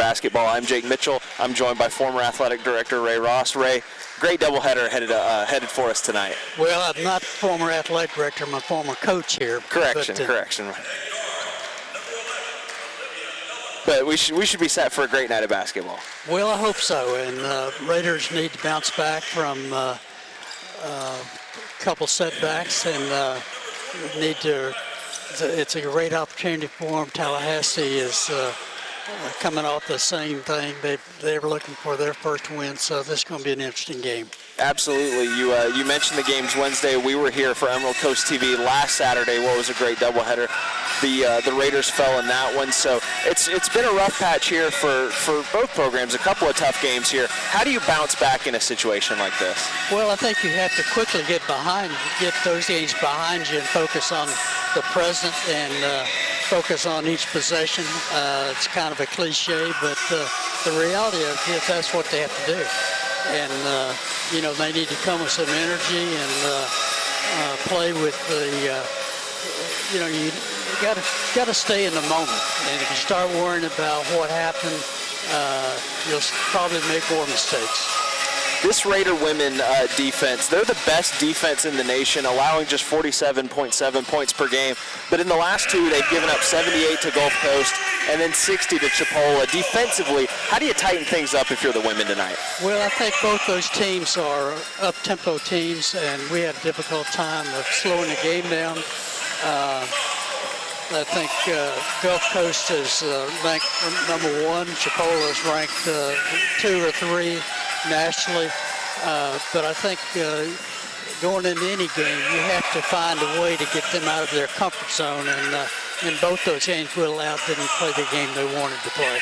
basketball. I'm Jake Mitchell. I'm joined by former athletic director Ray Ross. Ray, great doubleheader headed for us tonight. Well, I'm not former athletic director. I'm a former coach here. Correction. But we should be set for a great night of basketball. Well, I hope so. And Raiders need to bounce back from a couple setbacks and need to. It's a great opportunity for them. Tallahassee is coming off the same thing. They were looking for their first win, so this is going to be an interesting game. Absolutely. You mentioned the games Wednesday. We were here for Emerald Coast TV last Saturday. What was a great doubleheader. The Raiders fell in that one, so it's been a rough patch here for both programs. A couple of tough games here. How do you bounce back in a situation like this? Well, I think you have to quickly get those games behind you and focus on the present and focus on each possession. It's kind of a cliche, but the reality of it, that's what they have to do. And they need to come with some energy and play with you got to stay in the moment. And if you start worrying about what happened, you'll probably make more mistakes. This Raider women defense, they're the best defense in the nation, allowing just 47.7 points per game. But in the last two, they've given up 78 to Gulf Coast and then 60 to Chipola. Defensively, how do you tighten things up if you're the women tonight? Well, I think both those teams are up-tempo teams, and we had a difficult time of slowing the game down. I think Gulf Coast is ranked number 1. Chipola is ranked 2 or 3 nationally. But I think going into any game, you have to find a way to get them out of their comfort zone. And in both those games, we allowed them to play the game they wanted to play.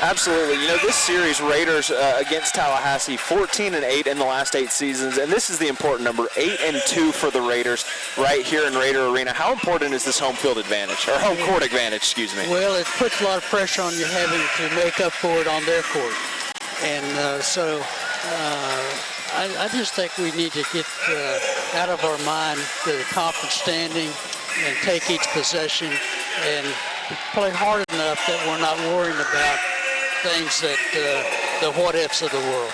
Absolutely. This series, Raiders against Tallahassee, 14-8 in the last 8 seasons, and this is the important number, 8-2 for the Raiders right here in Raider Arena. How important is this home field advantage, or home court advantage, excuse me? Well, it puts a lot of pressure on you having to make up for it on their court. And so I just think we need to get out of our mind the conference standing and take each possession and play hard enough that we're not worrying about things that the what-ifs of the world.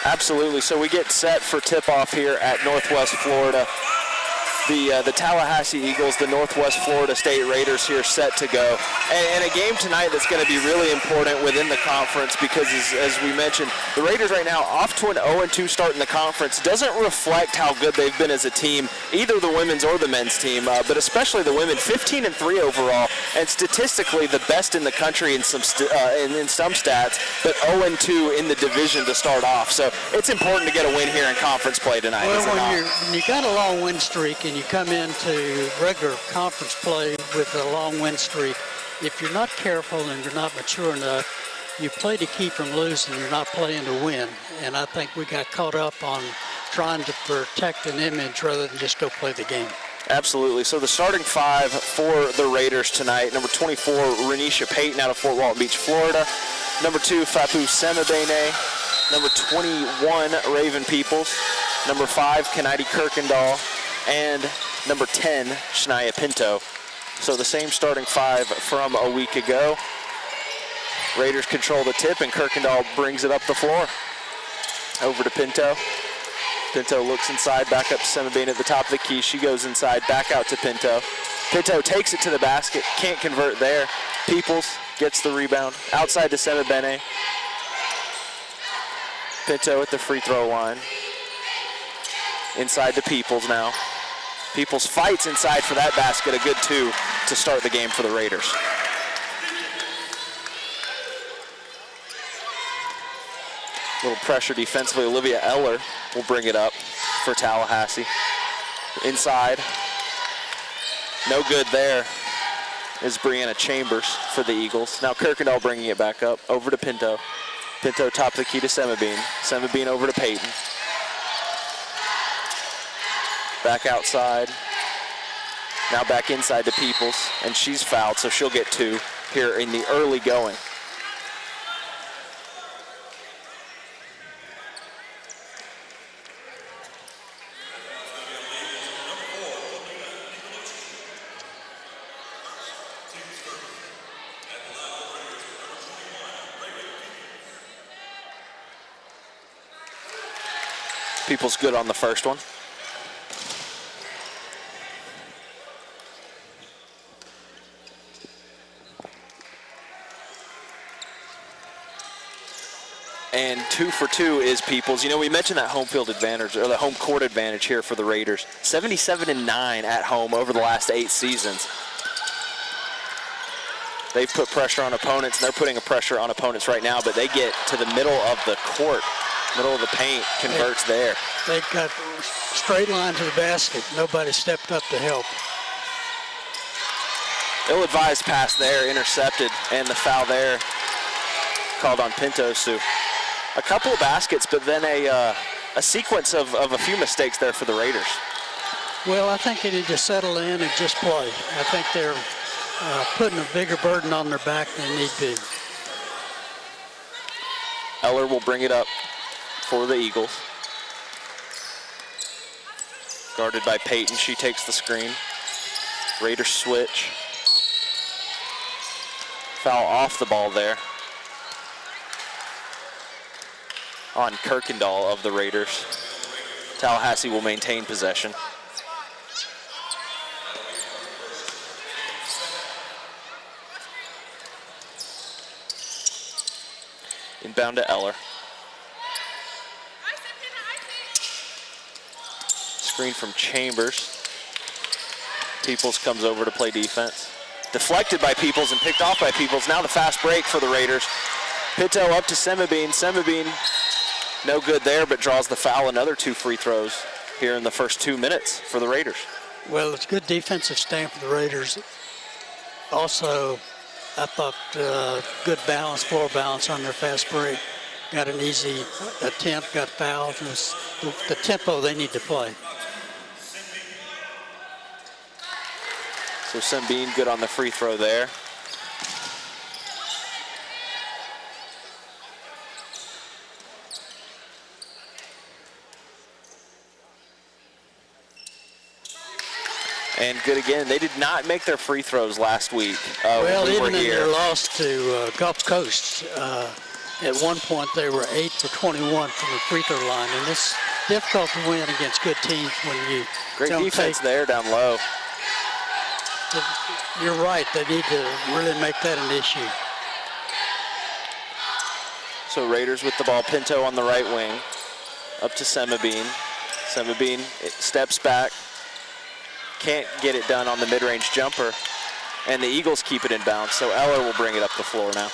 Absolutely. So we get set for tip-off here at Northwest Florida. The Tallahassee Eagles, the Northwest Florida State Raiders here set to go. And a game tonight that's going to be really important within the conference because, as we mentioned, the Raiders right now off to an 0-2 start in the conference doesn't reflect how good they've been as a team, either the women's or the men's team, but especially the women, 15-3 overall, and statistically the best in the country in some stats, but 0-2 in the division to start off. So it's important to get a win here in conference play tonight. Well, when you got a long win streak and you come into regular conference play with a long win streak, if you're not careful and you're not mature enough, you play to keep from losing, you're not playing to win. And I think we got caught up on trying to protect an image rather than just go play the game. Absolutely. So the starting 5 for the Raiders tonight, number 24, Renisha Payton out of Fort Walton Beach, Florida. Number 2, Fapu Semabene. Number 21, Raven Peoples. Number 5, Kennedy Kirkendall. And number 10, Shania Pinto. So the same starting 5 from a week ago. Raiders control the tip, and Kirkendall brings it up the floor. Over to Pinto. Pinto looks inside, back up to Semabene at the top of the key. She goes inside, back out to Pinto. Pinto takes it to the basket, can't convert there. Peoples gets the rebound, outside to Semabene. Pinto at the free throw line. Inside to Peoples now. Peoples fights inside for that basket, a good 2 to start the game for the Raiders. Little pressure defensively. Olivia Eller will bring it up for Tallahassee. Inside. No good there is Brianna Chambers for the Eagles. Now Kirkendall bringing it back up over to Pinto. Pinto top of the key to Semabene. Semabene over to Payton. Back outside. Now back inside to Peoples, and she's fouled, so she'll get 2 here in the early going. People's good on the first one. And 2 for 2 is Peoples. You know, we mentioned that home field advantage, or the home court advantage here for the Raiders. 77-9 at home over the last 8 seasons. They've put pressure on opponents, and they're putting a pressure on opponents right now, but they get to the middle of the court, middle of the paint, converts there. They got straight line to the basket. Nobody stepped up to help. Ill-advised pass there, intercepted, and the foul there called on Pinto. So a couple of baskets, but then a sequence of a few mistakes there for the Raiders. Well, I think they need to settle in and just play. I think they're putting a bigger burden on their back than they need to. Eller will bring it up for the Eagles. Guarded by Peyton, she takes the screen. Raiders switch. Foul off the ball there on Kirkendall of the Raiders. Tallahassee will maintain possession. Inbound to Eller. Screen from Chambers. Peoples comes over to play defense. Deflected by Peoples and picked off by Peoples. Now the fast break for the Raiders. Pinto up to Semabine. Semabine, no good there, but draws the foul. Another 2 free throws here in the first 2 minutes for the Raiders. Well, it's good defensive stand for the Raiders. Also, I thought good balance, floor balance on their fast break. Got an easy attempt, got fouled. And it's the tempo they need to play. So Sembine good on the free throw there. And good again. They did not make their free throws last week. Well, when we even were in here. their loss to Gulf Coast, at one point they were 8 for 21 from the free throw line, and it's difficult to win against good teams when you Great don't defense take. there down low. You're right. They need to really make that an issue. So Raiders with the ball. Pinto on the right wing. Up to Semabine. Semabine steps back. Can't get it done on the mid-range jumper. And the Eagles keep it in bounds. So Eller will bring it up the floor now.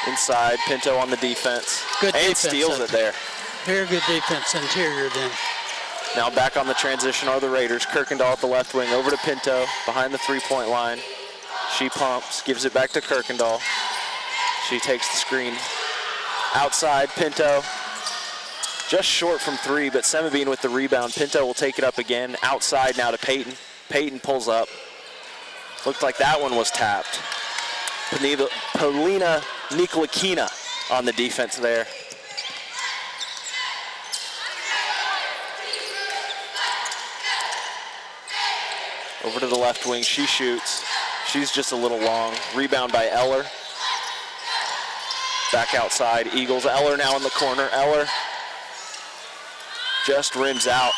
Inside, Pinto on the defense. Good and defense steals it there. Very good defense interior then. Now back on the transition are the Raiders. Kirkendall at the left wing, over to Pinto, behind the three-point line. She pumps, gives it back to Kirkendall. She takes the screen. Outside, Pinto. Just short from 3, but Semabine with the rebound. Pinto will take it up again. Outside now to Peyton. Peyton pulls up. Looked like that one was tapped. Polina Nikolakina on the defense there. Over to the left wing, she shoots. She's just a little long. Rebound by Eller. Back outside, Eagles. Eller now in the corner. Eller just rims out.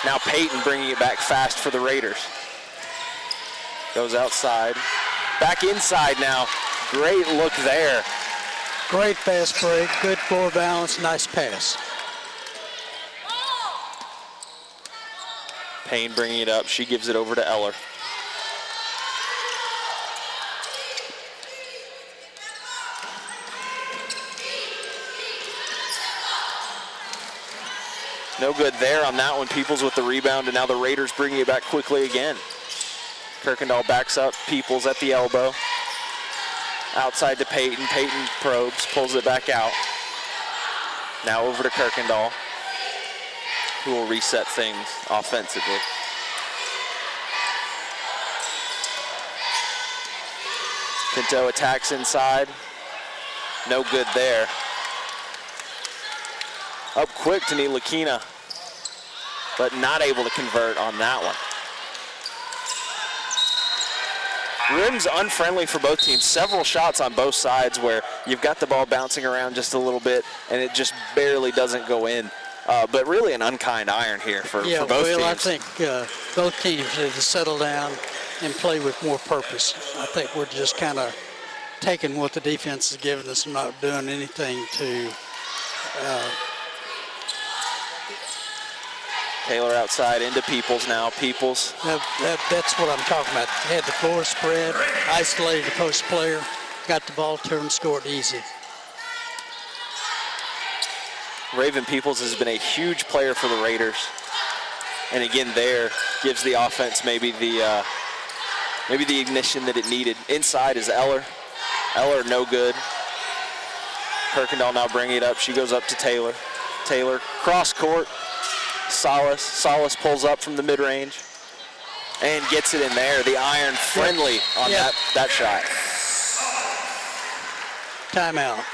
Now Peyton bringing it back fast for the Raiders. Goes outside. Back inside now. Great look there. Great fast break, good floor balance, nice pass. Payne bringing it up. She gives it over to Eller. No good there on that one. Peoples with the rebound, and now the Raiders bringing it back quickly again. Kirkendall backs up. Peoples at the elbow. Outside to Peyton. Peyton probes, pulls it back out. Now over to Kirkendall, who will reset things offensively. Pinto attacks inside. No good there. Up quick to Nilakina. but not able to convert on that one. Rim's unfriendly for both teams. Several shots on both sides where you've got the ball bouncing around just a little bit and it just barely doesn't go in. But really an unkind iron here for both teams. Well, I think both teams need to settle down and play with more purpose. I think we're just kind of taking what the defense is giving us and not doing anything to Taylor outside into Peoples now. Peoples. That's what I'm talking about. Had the floor spread, isolated the post player, got the ball to him, scored easy. Raven Peoples has been a huge player for the Raiders. And again, there gives the offense maybe the ignition that it needed. Inside is Eller. Eller no good. Kirkendall now bringing it up. She goes up to Taylor. Taylor cross court. Salas pulls up from the mid-range and gets it in there. The iron friendly on that shot. Timeout.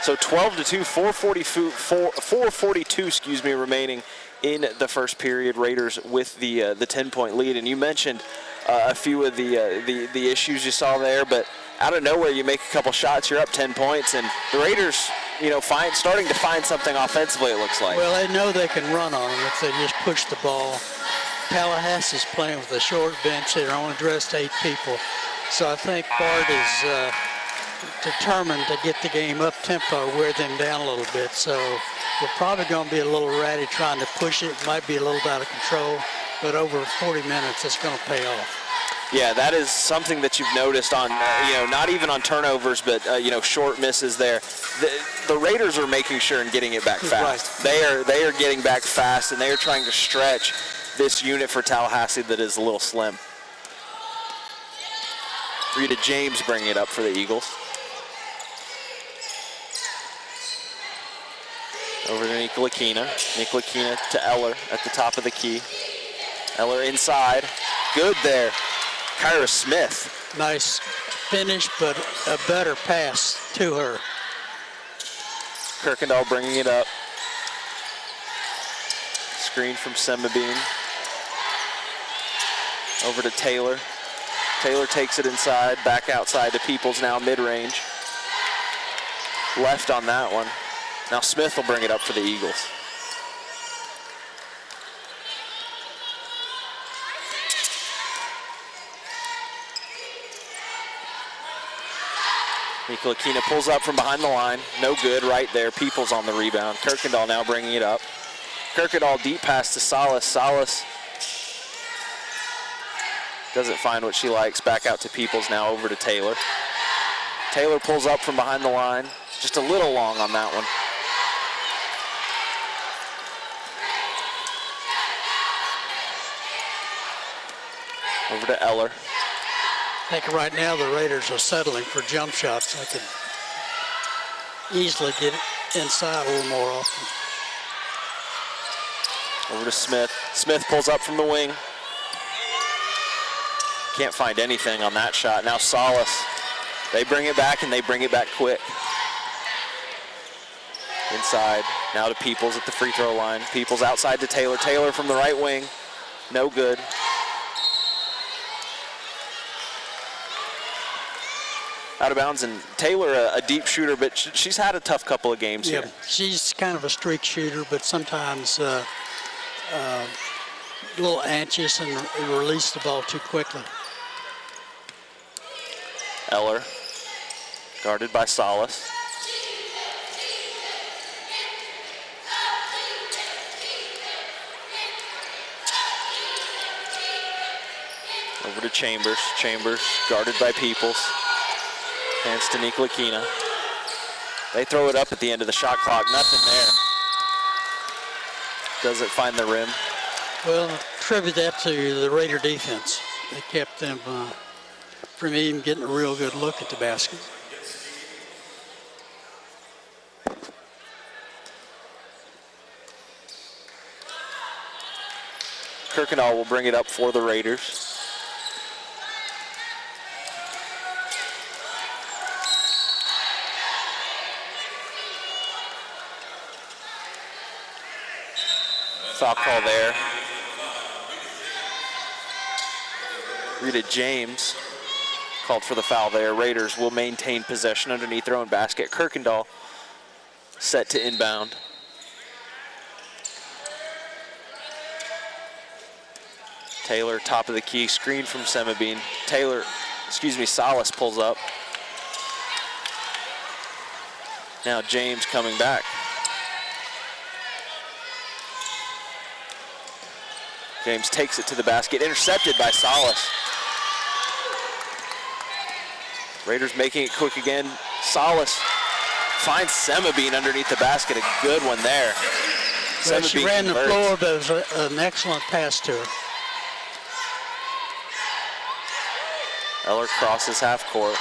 So 12-2, 4:42 remaining in the first period. Raiders with the 10-point lead. And you mentioned a few of the issues you saw there, but out of nowhere you make a couple shots, you're up 10 points, and the Raiders, starting to find something offensively, it looks like. Well, they know they can run on them if they just push the ball. Tallahassee's playing with a short bench. They're only dressed 8 people. So I think Bart is determined to get the game up tempo, wear them down a little bit. So we're probably going to be a little ratty trying to push it. It might be a little out of control, but over 40 minutes, it's going to pay off. Yeah, that is something that you've noticed on, not even on turnovers, but, short misses there. The Raiders are making sure and getting it back fast. Right. They are getting back fast, and they are trying to stretch this unit for Tallahassee that is a little slim. Rita James bringing it up for the Eagles. Over to Nicolakina. Nicolakina to Eller at the top of the key. Eller inside. Good there. Kyra Smith. Nice finish, but a better pass to her. Kirkendall bringing it up. Screen from Semabine. Over to Taylor. Taylor takes it inside, back outside to Peoples now mid-range. Left on that one. Now Smith will bring it up for the Eagles. Nicolakina pulls up from behind the line. No good right there. Peoples on the rebound. Kirkendall now bringing it up. Kirkendall deep pass to Salas. Salas doesn't find what she likes. Back out to Peoples now over to Taylor. Taylor pulls up from behind the line. Just a little long on that one. Over to Eller. I think right now the Raiders are settling for jump shots. They could easily get inside a little more often. Over to Smith. Smith pulls up from the wing. Can't find anything on that shot. Now Salas. They bring it back, and they bring it back quick. Inside. Now to Peoples at the free throw line. Peoples outside to Taylor. Taylor from the right wing. No good. Out of bounds, and Taylor a deep shooter, but she's had a tough couple of games here. She's kind of a streak shooter, but sometimes a little anxious and release the ball too quickly. Eller, guarded by Salas. Over to Chambers. Chambers guarded by Peoples. Hands to Nicolakina. They throw it up at the end of the shot clock. Nothing there. Doesn't find the rim. Well, attribute that to the Raider defense. They kept them from even getting a real good look at the basket. Kirkendall will bring it up for the Raiders. Foul call there. Rita James called for the foul there. Raiders will maintain possession underneath their own basket. Kirkendall set to inbound. Taylor, top of the key, screen from Semabine. Salas pulls up. Now James coming back. James takes it to the basket, intercepted by Salas. Raiders making it quick again. Salas finds Semabine underneath the basket, a good one there. Well, she ran the floor, but it was an excellent pass to her. Eller crosses half court.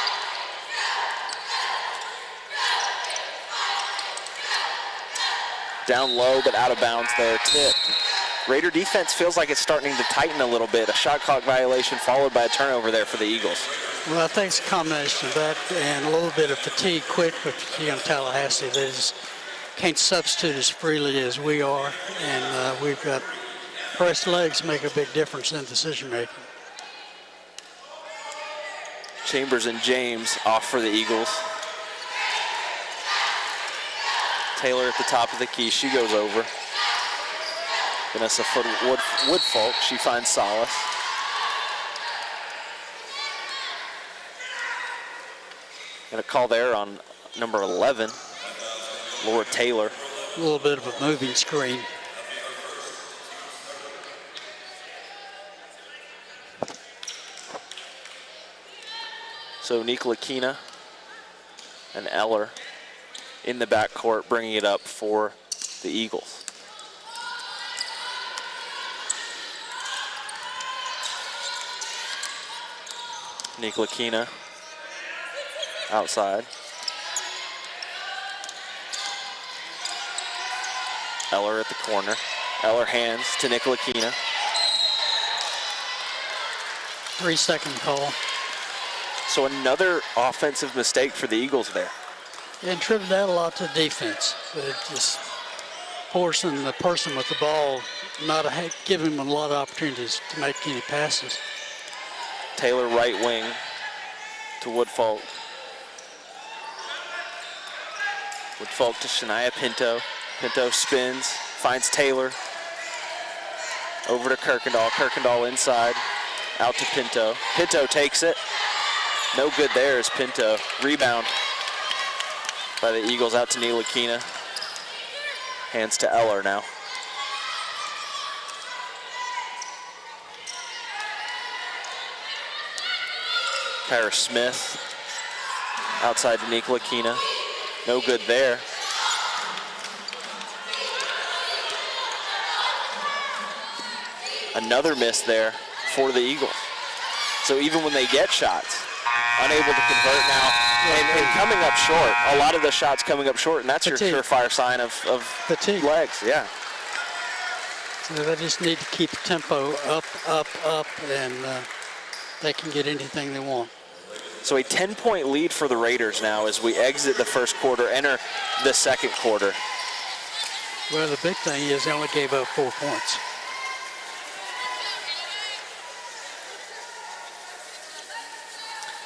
Down low, but out of bounds there, tipped. Raider defense feels like it's starting to tighten a little bit. A shot clock violation followed by a turnover there for the Eagles. Well, I think it's a combination of that and a little bit of fatigue, quick fatigue on Tallahassee. They just can't substitute as freely as we are, and we've got pressed legs make a big difference in decision making. Chambers and James off for the Eagles. Taylor at the top of the key, she goes over. Vanessa Woodfolk, she finds Salas. And a call there on number 11, Laura Taylor. A little bit of a moving screen. So Nicola Kina and Eller in the backcourt, bringing it up for the Eagles. Nicola Kina outside. Eller at the corner. Eller hands to Nicola Kina. 3-second call. So another offensive mistake for the Eagles there. And tripped that a lot to defense. It just forcing the person with the ball, not giving them a lot of opportunities to make any passes. Taylor right wing to Woodfolk. Woodfolk to Shania Pinto. Pinto spins, finds Taylor. Over to Kirkendall. Kirkendall inside, out to Pinto. Pinto takes it. No good there is Pinto. Rebound by the Eagles out to Nilakina. Hands to Eller now. Kyra Smith outside to Nilakina. No good there. Another miss there for the Eagles. So even when they get shots, unable to convert now, and coming up short. A lot of the shots coming up short, and that's your surefire sign of fatigue. Legs, yeah. So they just need to keep the tempo up, and they can get anything they want. So a 10-point lead for the Raiders now as we exit the first quarter, enter the second quarter. Well, the big thing is they only gave up 4 points.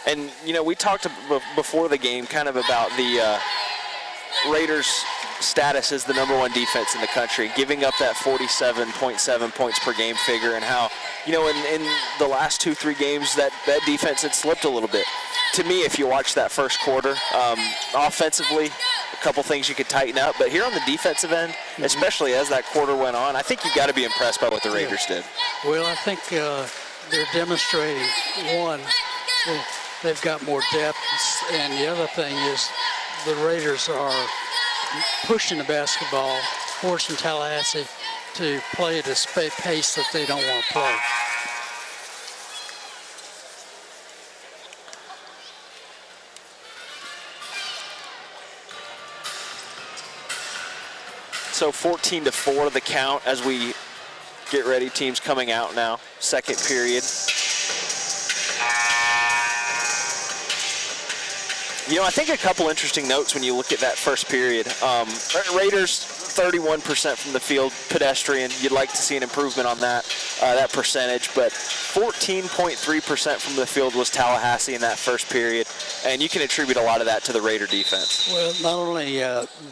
And, you know, we talked before the game kind of about the Raiders' status as the #1 defense in the country, giving up that 47.7 points per game figure, and how, you know, in the last 2-3 games that defense had slipped a little bit. To me, if you watch that first quarter, offensively, a couple things you could tighten up. But here on the defensive end, especially as that quarter went on, I think you got to be impressed by what the Raiders did. Well, I think they're demonstrating, one, they've got more depth, and the other thing is the Raiders are pushing the basketball, forcing Tallahassee to play at a pace that they don't want to play. So 14-4 the count as we get ready. Teams coming out now. Second period. You know, I think a couple interesting notes when you look at that first period. Raiders, 31% from the field, pedestrian. You'd like to see an improvement on that percentage, but 14.3% from the field was Tallahassee in that first period, and you can attribute a lot of that to the Raider defense. Well, not only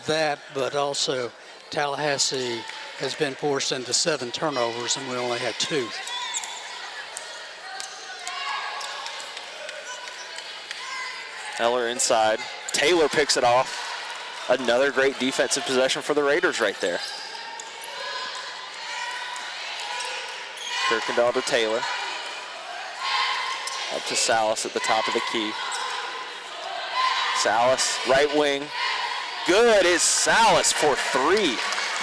that, but also Tallahassee has been forced into 7 turnovers, and we only had 2. Eller inside. Taylor picks it off. Another great defensive possession for the Raiders right there. Kirkendall to Taylor. Up to Salas at the top of the key. Salas, right wing. Good is Salas for 3.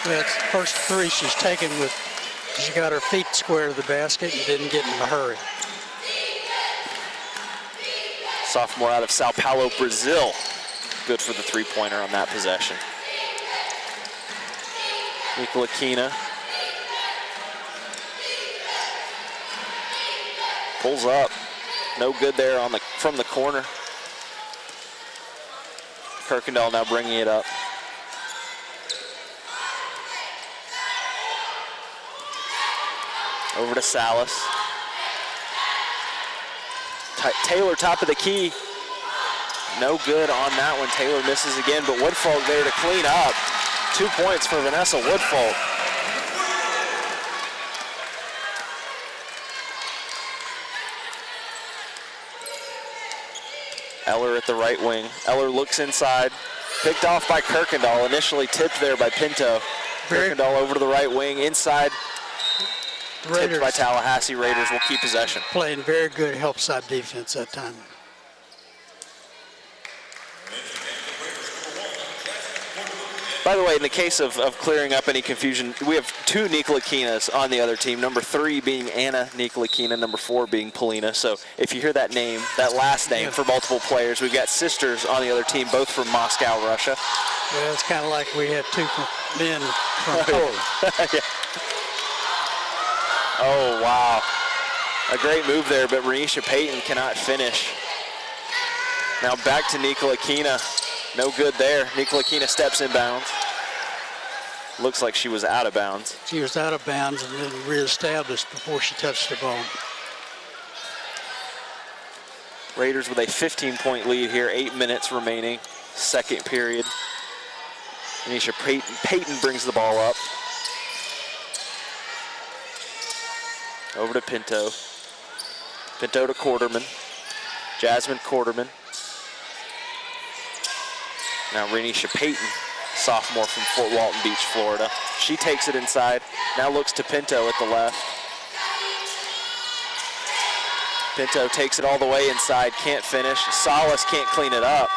That's the first 3 she's taken with, she got her feet square to the basket and didn't get in a hurry. Sophomore out of Sao Paulo, Brazil. Good for the 3-pointer on that possession. Nicolakina pulls up. No good there from the corner. Kirkendall now bringing it up. Over to Salas. Taylor, top of the key. No good on that one. Taylor misses again, but Woodfolk there to clean up. 2 points for Vanessa Woodfolk. Eller at the right wing. Eller looks inside. Picked off by Kirkendall. Initially tipped there by Pinto. Kirkendall over to the right wing. Inside. Tipped by Tallahassee. Raiders will keep possession. Playing very good help side defense that time. By the way, in the case of clearing up any confusion, we have 2 Nicolakinas on the other team, number 3 being Anna Nicolakina, number 4 being Polina. So if you hear that name, that last name for multiple players, we've got sisters on the other team, both from Moscow, Russia. Yeah, it's kind of like we had 2 men from Poland. Yeah. Oh, wow. A great move there, but Renisha Payton cannot finish. Now back to Nicolakina. No good there. Nicolakina steps inbounds. Looks like she was out of bounds. She was out of bounds and then reestablished before she touched the ball. Raiders with a 15-point lead here, 8 minutes remaining, second period. Renisha Payton brings the ball up. Over to Pinto. Pinto to Quarterman. Jasmine Quarterman. Now Renisha Payton, sophomore from Fort Walton Beach, Florida. She takes it inside, now looks to Pinto at the left. Pinto takes it all the way inside, can't finish. Salas can't clean it up.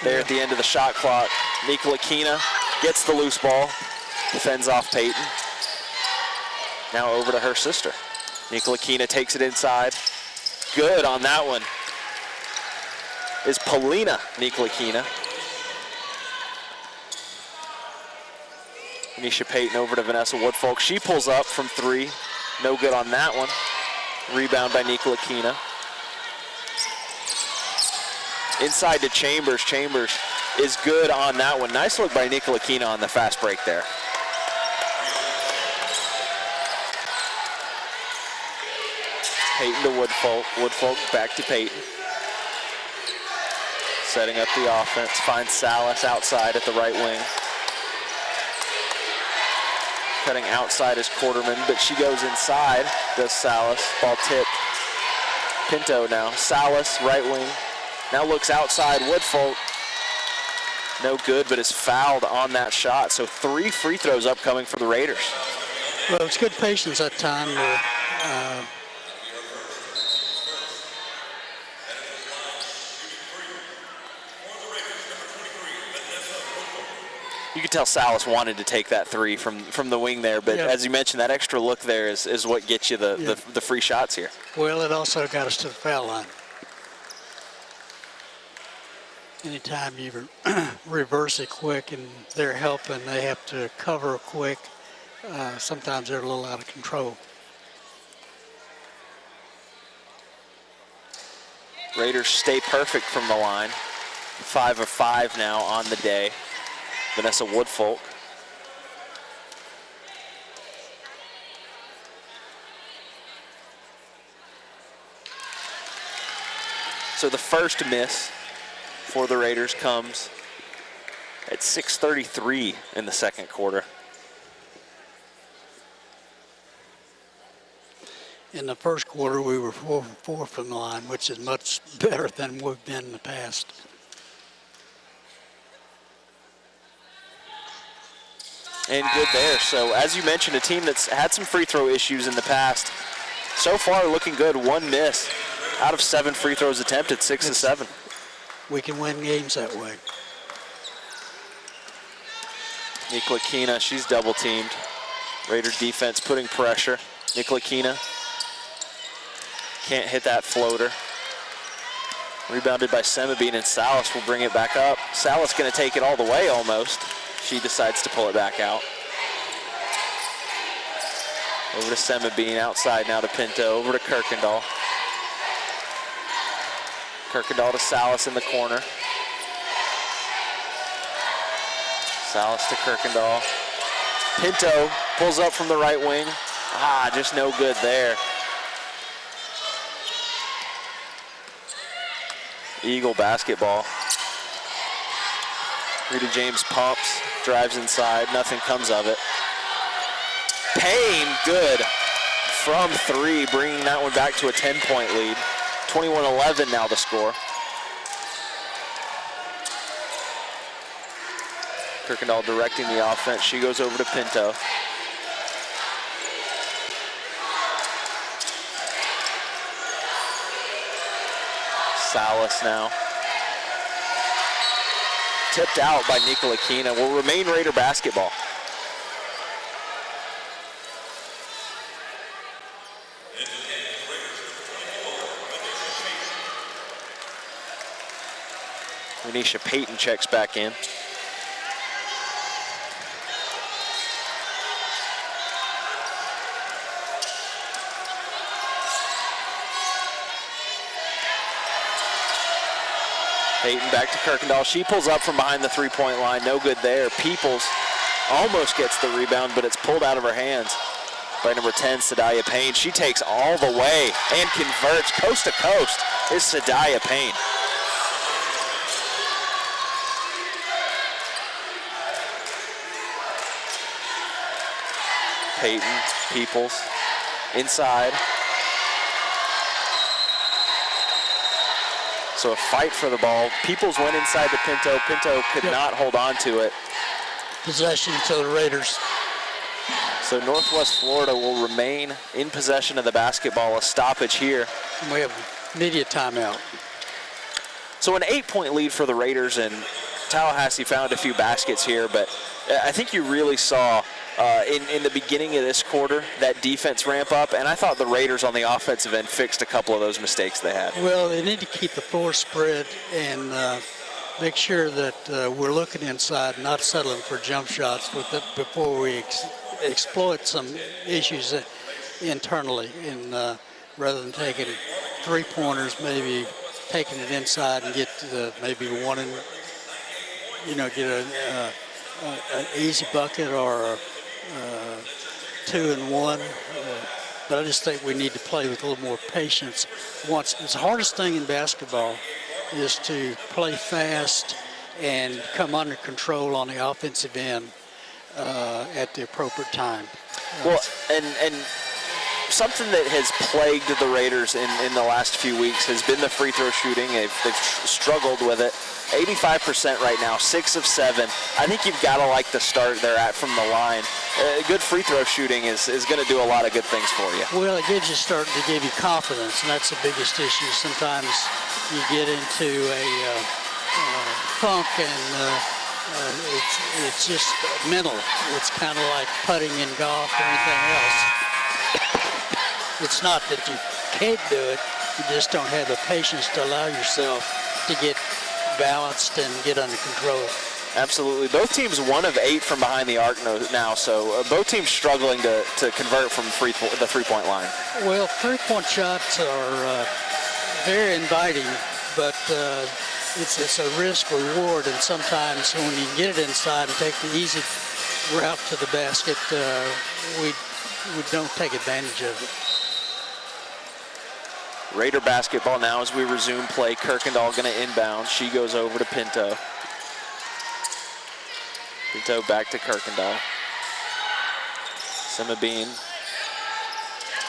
There at the end of the shot clock. Nicolakina gets the loose ball, defends off Payton. Now over to her sister. Nicolakina takes it inside. Good on that one is Polina Nicolakina. Renisha Payton over to Vanessa Woodfolk. She pulls up from 3. No good on that one. Rebound by Nicolakina. Inside to Chambers. Chambers is good on that one. Nice look by Nicolakina on the fast break there. Payton to Woodfolk. Woodfolk back to Payton. Setting up the offense. Finds Salas outside at the right wing. Cutting outside is Quarterman, but she goes inside, does Salas. Ball tipped. Pinto now. Salas, right wing. Now looks outside, Woodfolk. No good, but is fouled on that shot. So 3 free throws upcoming for the Raiders. Well, it's good patience that time. You could tell Salas wanted to take that 3 from the wing there, but as you mentioned, that extra look there is what gets you the free shots here. Well, it also got us to the foul line. Anytime you reverse it quick and they're helping, they have to cover quick. Sometimes they're a little out of control. Raiders stay perfect from the line. 5 of 5 now on the day. Vanessa Woodfolk. So the first miss for the Raiders comes at 6:33 in the second quarter. In the first quarter, we were 4 for 4 from the line, which is much better than we've been in the past. And good there. So as you mentioned, a team that's had some free throw issues in the past. So far looking good. 1 miss out of 7 free throws attempted, 6 of 7. We can win games that way. Nicola Kina, she's double teamed. Raider defense putting pressure. Nicola Kina can't hit that floater. Rebounded by Semabine, and Salas will bring it back up. Salas going to take it all the way almost. She decides to pull it back out. Over to Semabine, outside now to Pinto, over to Kirkendall. Kirkendall to Salas in the corner. Salas to Kirkendall. Pinto pulls up from the right wing. Just no good there. Eagle basketball. Rita James pumps, drives inside, nothing comes of it. Payne, good from 3, bringing that one back to a 10-point lead. 21-11 now the score. Kirkendall directing the offense. She goes over to Pinto. Salas now. Tipped out by Nicola Kina. Will remain Raider basketball. Renisha Payton checks back in. Payton back to Kirkendall. She pulls up from behind the three-point line. No good there. Peoples almost gets the rebound, but it's pulled out of her hands by number 10, Sadaya Payne. She takes all the way and converts coast to coast is Sadaya Payne. Payton, Peoples, inside. So a fight for the ball. Peoples went inside to Pinto. Pinto could not hold on to it. Possession to the Raiders. So Northwest Florida will remain in possession of the basketball. A stoppage here. And we have immediate timeout. So an 8-point lead for the Raiders, and Tallahassee found a few baskets here, but I think you really saw in the beginning of this quarter that defense ramp up, and I thought the Raiders on the offensive end fixed a couple of those mistakes they had. Well, they need to keep the floor spread and make sure that we're looking inside, not settling for jump shots before we exploit some issues internally, and rather than taking three-pointers, maybe taking it inside and get maybe one and get an easy bucket or 2 and 1. But I just think we need to play with a little more patience. The hardest thing in basketball is to play fast and come under control on the offensive end at the appropriate time. Well, and something that has plagued the Raiders in the last few weeks has been the free throw shooting. They've struggled with it. 85% right now, 6 of 7. I think you've got to like the start they're at from the line. Good free throw shooting is going to do a lot of good things for you. Well, it gives you starting to give you confidence, and that's the biggest issue. Sometimes you get into a funk, and it's just mental. It's kind of like putting in golf or anything else. It's not that you can't do it, you just don't have the patience to allow yourself to get balanced and get under control. Absolutely. Both teams 1 of 8 from behind the arc now, so both teams struggling to convert from the three-point line. Well, three-point shots are very inviting, but it's a risk reward, and sometimes when you get it inside and take the easy route to the basket, we don't take advantage of it. Raider basketball now as we resume play. Kirkendall going to inbound. She goes over to Pinto. Pinto back to Kirkendall. Semabine.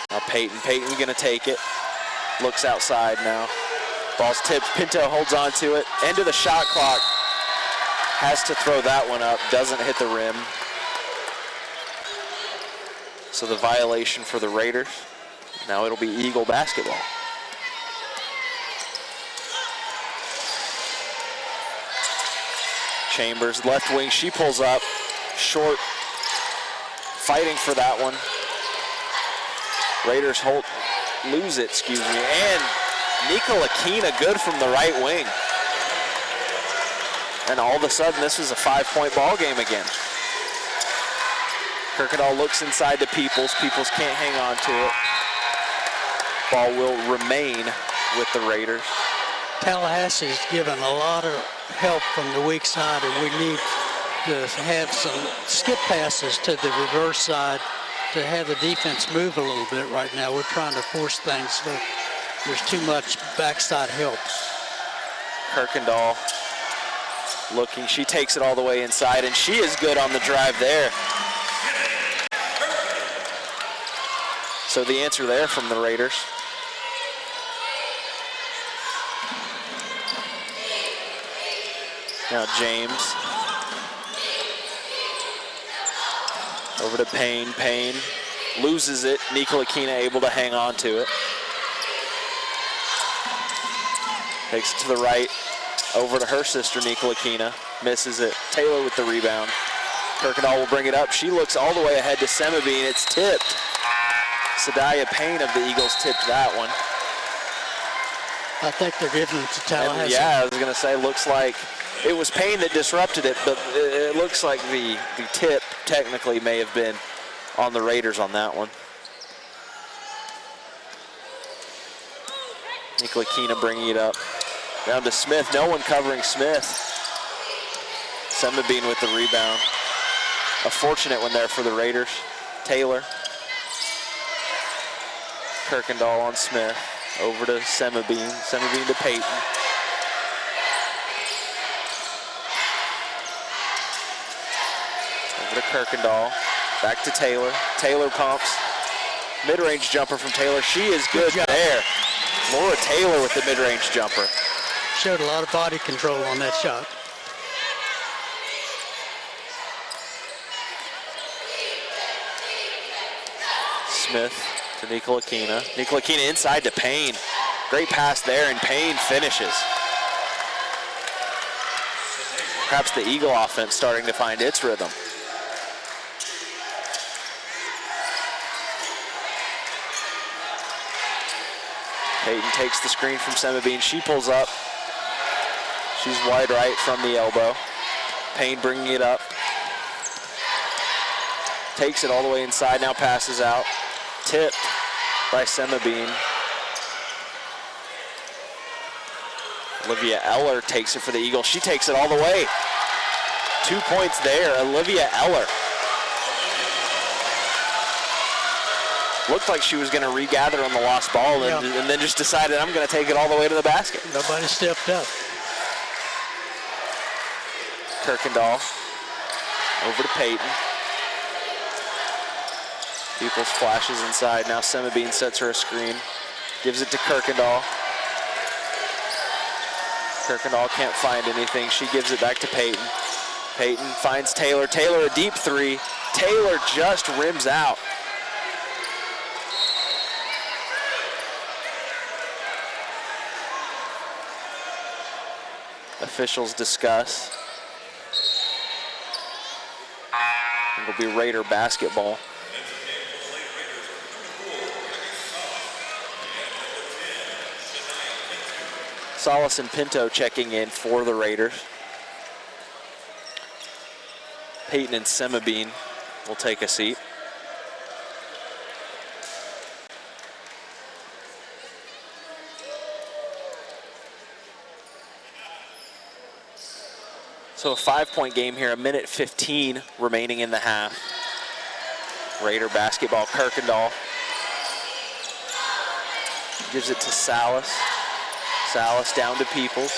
Now Peyton. Peyton going to take it. Looks outside now. Ball's tipped. Pinto holds on to it. End of the shot clock. Has to throw that one up. Doesn't hit the rim. So the violation for the Raiders. Now it'll be Eagle basketball. Chambers, left wing, she pulls up. Short, fighting for that one. Raiders lose it, excuse me. And Nika Lakina good from the right wing. And all of a sudden, this was a 5-point ball game again. Kirkendall looks inside to Peoples. Peoples can't hang on to it. Ball will remain with the Raiders. Tallahassee's given a lot of help from the weak side, and we need to have some skip passes to the reverse side to have the defense move a little bit right now. We're trying to force things, so there's too much backside help. Kirkendall looking, she takes it all the way inside, and she is good on the drive there. So the answer there from the Raiders. Now James. Over to Payne. Payne loses it. Nika Lakina able to hang on to it. Takes it to the right. Over to her sister, Nika Lakina. Misses it. Taylor with the rebound. Kirkendall will bring it up. She looks all the way ahead to Semabine. It's tipped. Sadaya Payne of the Eagles tipped that one. I think they're giving it to Tallahassee. And yeah, I was going to say, looks like it was Payne that disrupted it, but it looks like the tip technically may have been on the Raiders on that one. Nika Lakina bringing it up. Down to Smith. No one covering Smith. Semabine with the rebound. A fortunate one there for the Raiders. Taylor. Kirkendall on Smith. Over to Semabine. Semabine to Peyton. Over to Kirkendall. Back to Taylor. Taylor pumps. Mid-range jumper from Taylor. She is good there. Laura Taylor with the mid-range jumper. Showed a lot of body control on that shot. Smith to Nika Lakina. Nika Lakina inside to Payne. Great pass there, and Payne finishes. Perhaps the Eagle offense starting to find its rhythm. Peyton takes the screen from Semabine. She pulls up. She's wide right from the elbow. Payne bringing it up. Takes it all the way inside, now passes out. Tipped by Semabine. Olivia Eller takes it for the Eagles. She takes it all the way. 2 points there, Olivia Eller. Looked like she was going to regather on the lost ball and then just decided, I'm going to take it all the way to the basket. Nobody stepped up. Kirkendall over to Peyton. Peoples flashes inside. Now Semabine sets her a screen. Gives it to Kirkendall. Kirkendall can't find anything. She gives it back to Peyton. Peyton finds Taylor. Taylor a deep three. Taylor just rims out. Officials discuss. It'll be Raider basketball. Salas and Pinto checking in for the Raiders. Peyton and Semabine will take a seat. So a 5-point game here, 1:15 remaining in the half. Raider basketball, Kirkendall. Gives it to Salas. Salas down to Peoples.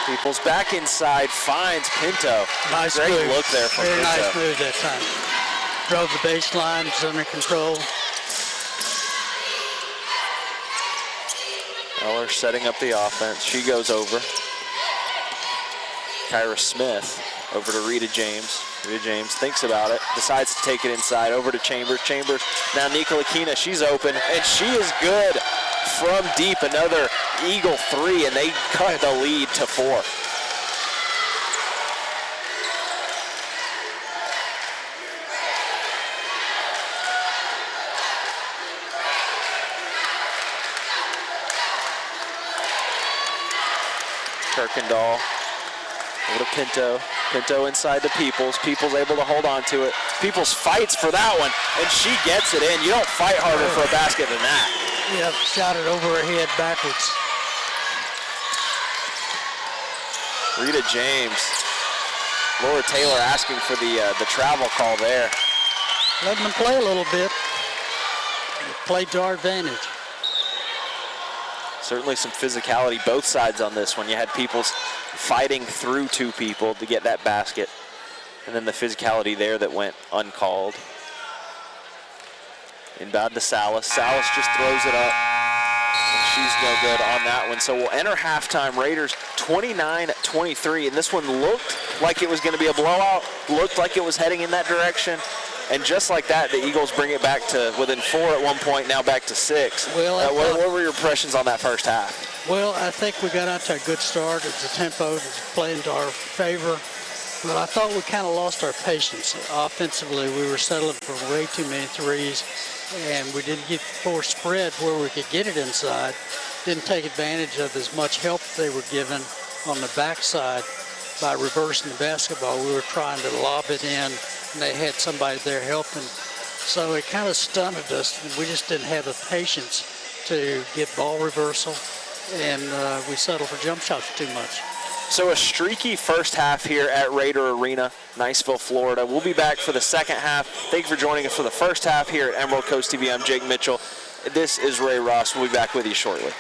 Peoples back inside, finds Pinto. Nice Great move. look there from Very Pinto. nice move that time. Drove the baseline, was under control. Eller setting up the offense. She goes over. Kyra Smith over to Rita James. Rita James thinks about it, decides to take it inside, over to Chambers. Chambers, now Nika Lakina, she's open, and she is good from deep. Another Eagle three, and they cut the lead to 4. Kirkendall over to Pinto. Pinto inside to Peoples. Peoples able to hold on to it. Peoples fights for that one, and she gets it in. You don't fight harder for a basket than that. Yep, shot it over her head backwards. Rita James. Laura Taylor asking for the travel call there. Letting them play a little bit. Play to our advantage. Certainly some physicality both sides on this one. You had Peoples fighting through 2 people to get that basket, and then the physicality there that went uncalled. Inbound to Salas. Salas just throws it up, and she's no good on that one. So we'll enter halftime. Raiders 29-23, and this one looked like it was going to be a blowout, looked like it was heading in that direction. And just like that, the Eagles bring it back to within 4 at one point, now back to 6. Well, what were your impressions on that first half? Well, I think we got out to a good start. The tempo was playing to our favor. But I thought we kind of lost our patience. Offensively, we were settling for way too many threes, and we didn't get floor spread where we could get it inside. Didn't take advantage of as much help they were given on the backside by reversing the basketball. We were trying to lob it in, and they had somebody there helping. So it kind of stunted us, and we just didn't have the patience to get ball reversal, and we settled for jump shots too much. So a streaky first half here at Raider Arena, Niceville, Florida. We'll be back for the second half. Thank you for joining us for the first half here at Emerald Coast TV. I'm Jake Mitchell. This is Ray Ross. We'll be back with you shortly.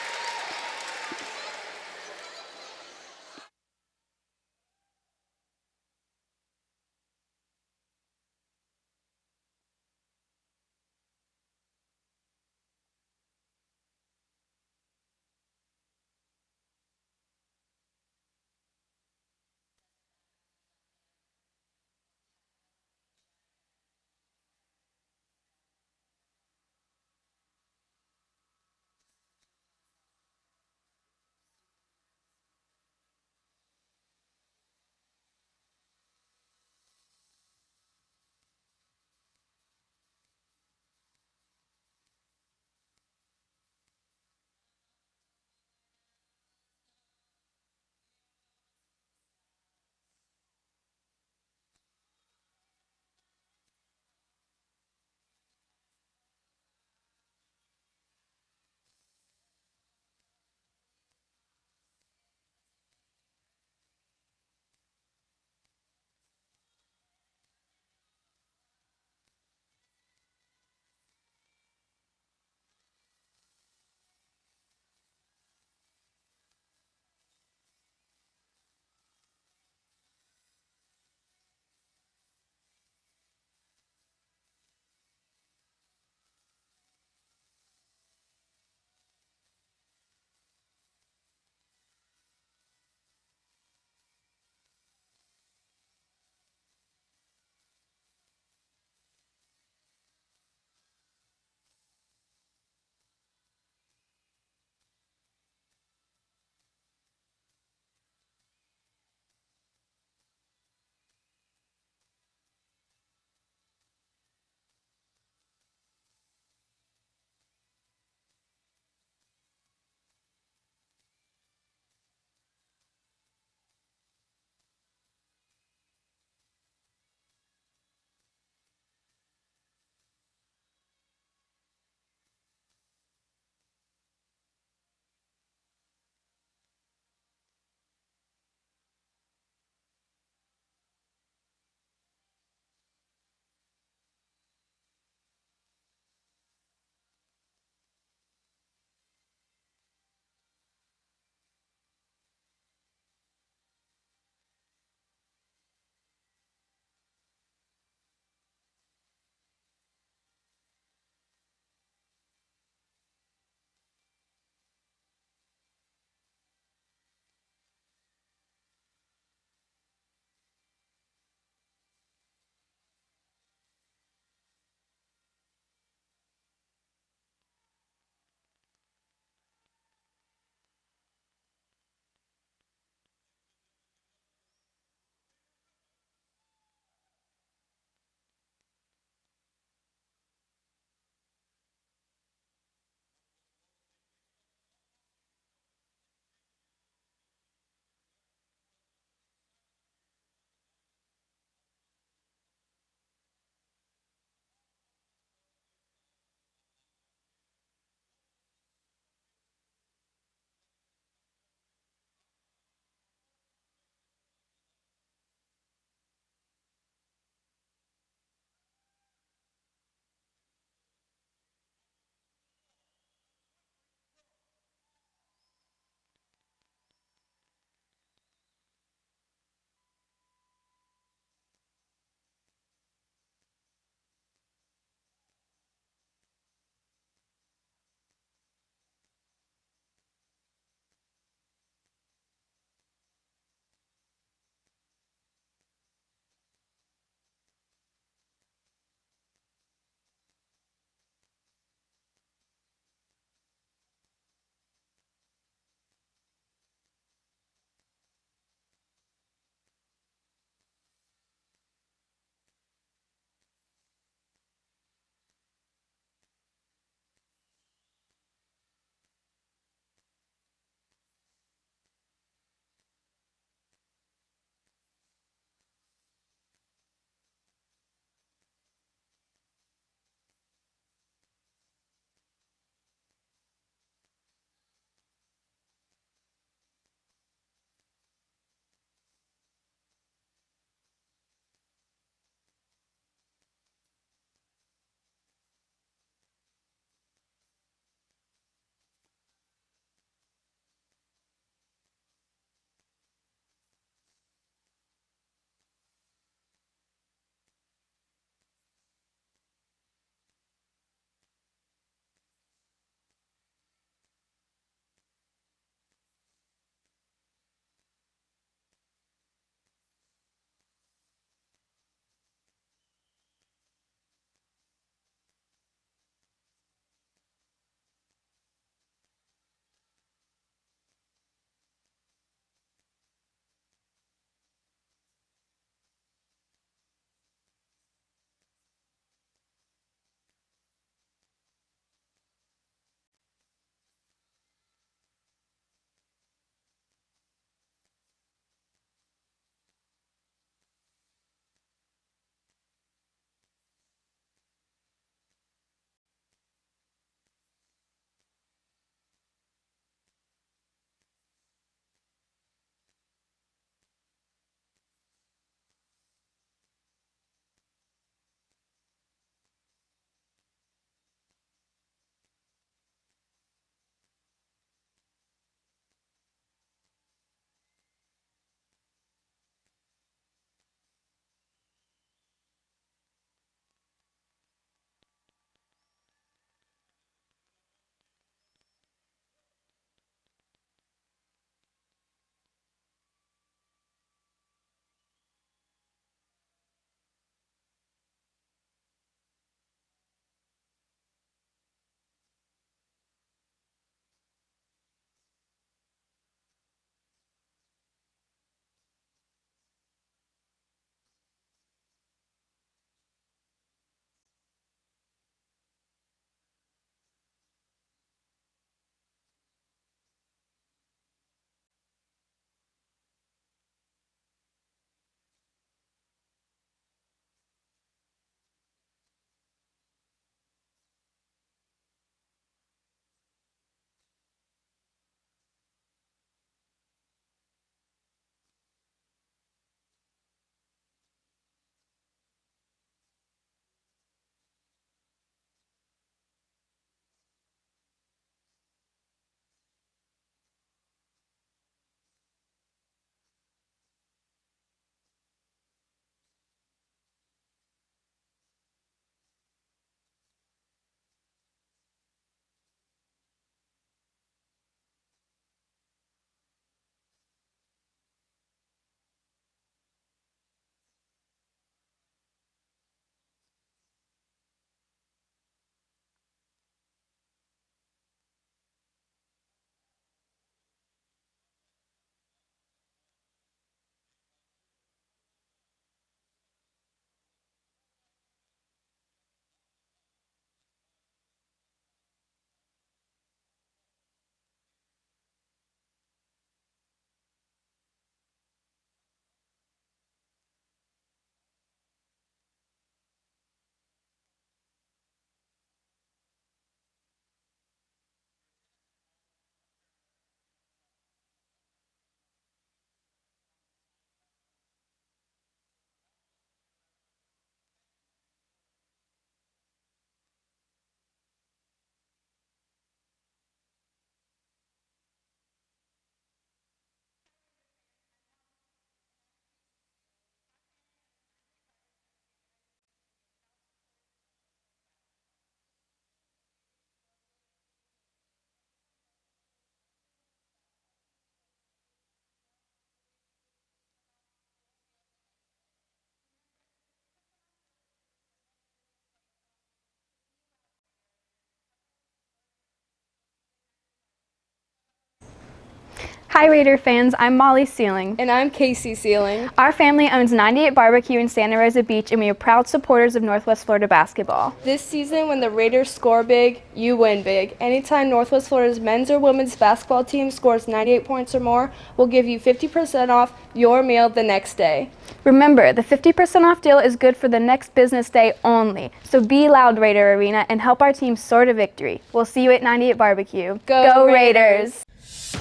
Hi Raider fans, I'm Molly Sealing. And I'm Casey Sealing. Our family owns 98 Barbecue in Santa Rosa Beach, and we are proud supporters of Northwest Florida basketball. This season, when the Raiders score big, you win big. Anytime Northwest Florida's men's or women's basketball team scores 98 points or more, we'll give you 50% off your meal the next day. Remember, the 50% off deal is good for the next business day only, so be loud, Raider Arena, and help our team soar to victory. We'll see you at 98 Barbecue. Go Raiders!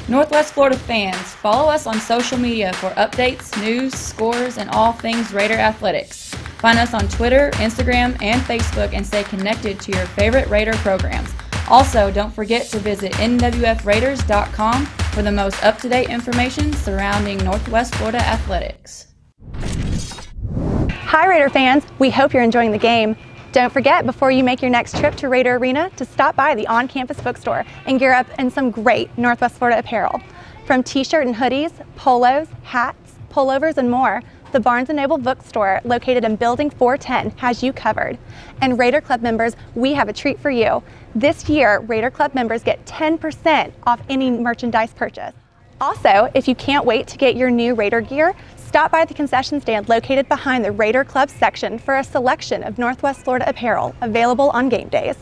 Northwest Florida fans, follow us on social media for updates, news, scores, and all things Raider athletics. Find us on Twitter, Instagram, and Facebook and stay connected to your favorite Raider programs. Also, don't forget to visit nwfraiders.com for the most up-to-date information surrounding Northwest Florida athletics. Hi Raider fans, we hope you're enjoying the game. Don't forget, before you make your next trip to Raider Arena, to stop by the on-campus bookstore and gear up in some great Northwest Florida apparel. From t-shirt and hoodies, polos, hats, pullovers, and more, the Barnes & Noble bookstore located in Building 410 has you covered. And Raider Club members, we have a treat for you. This year, Raider Club members get 10% off any merchandise purchase. Also, if you can't wait to get your new Raider gear, stop by the concession stand located behind the Raider Club section for a selection of Northwest Florida apparel available on game days.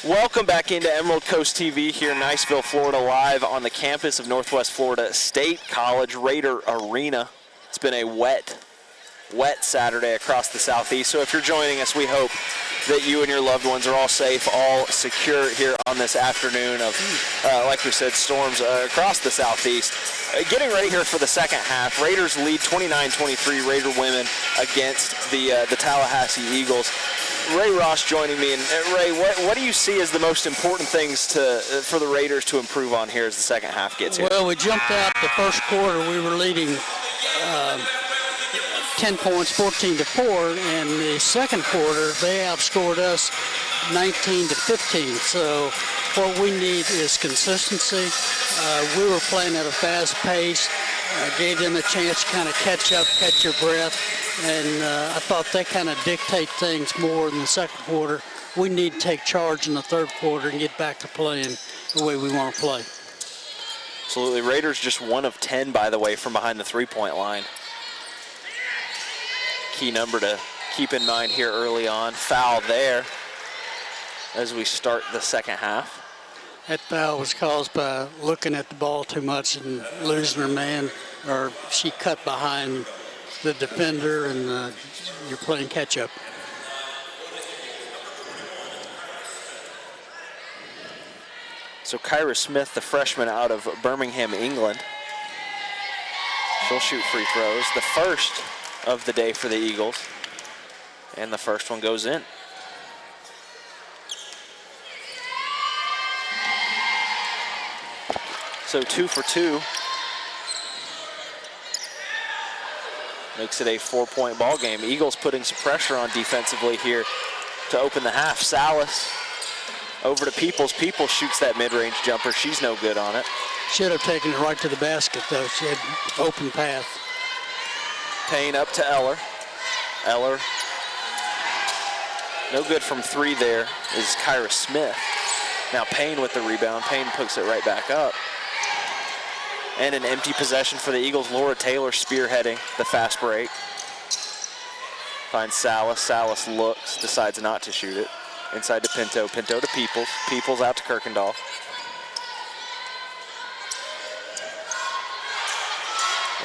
Welcome back into Emerald Coast TV here in Niceville, Florida, live on the campus of Northwest Florida State College Raider Arena. It's been a wet Saturday across the southeast, so if you're joining us, we hope that you and your loved ones are all safe, all secure here on this afternoon of, like we said, storms across the southeast. Getting ready here for the second half. Raiders lead 29-23, Raider women against the Tallahassee Eagles. Ray Ross joining me, and Ray, what do you see as the most important things for the Raiders to improve on here as the second half gets here? Well, we jumped out the first quarter. We were leading 10 points, 14-4, and the second quarter they outscored us 19-15. So what we need is consistency. We were playing at a fast pace, gave them a chance to kind of catch up, catch your breath. And I thought they kind of dictate things more in the second quarter. We need to take charge in the third quarter and get back to playing the way we want to play. Absolutely. Raiders just 1 of 10, by the way, from behind the three-point line. Key number to keep in mind here early on. Foul there as we start the second half. That foul was caused by looking at the ball too much and losing her man, or she cut behind the defender, and you're playing catch-up. So Kyra Smith, the freshman out of Birmingham, England. She'll shoot free throws. The first of the day for the Eagles. And the first one goes in. So 2 for 2. Makes it a 4-point ball game. Eagles putting some pressure on defensively here to open the half. Salas over to Peoples. Peoples shoots that mid-range jumper. She's no good on it. Should have taken it right to the basket, though. She had open path. Payne up to Eller. Eller. No good from 3 there is Kyra Smith. Now Payne with the rebound. Payne picks it right back up. And an empty possession for the Eagles. Laura Taylor spearheading the fast break. Finds Salas. Salas looks, decides not to shoot it. Inside to Pinto. Pinto to Peoples. Peoples out to Kirkendall.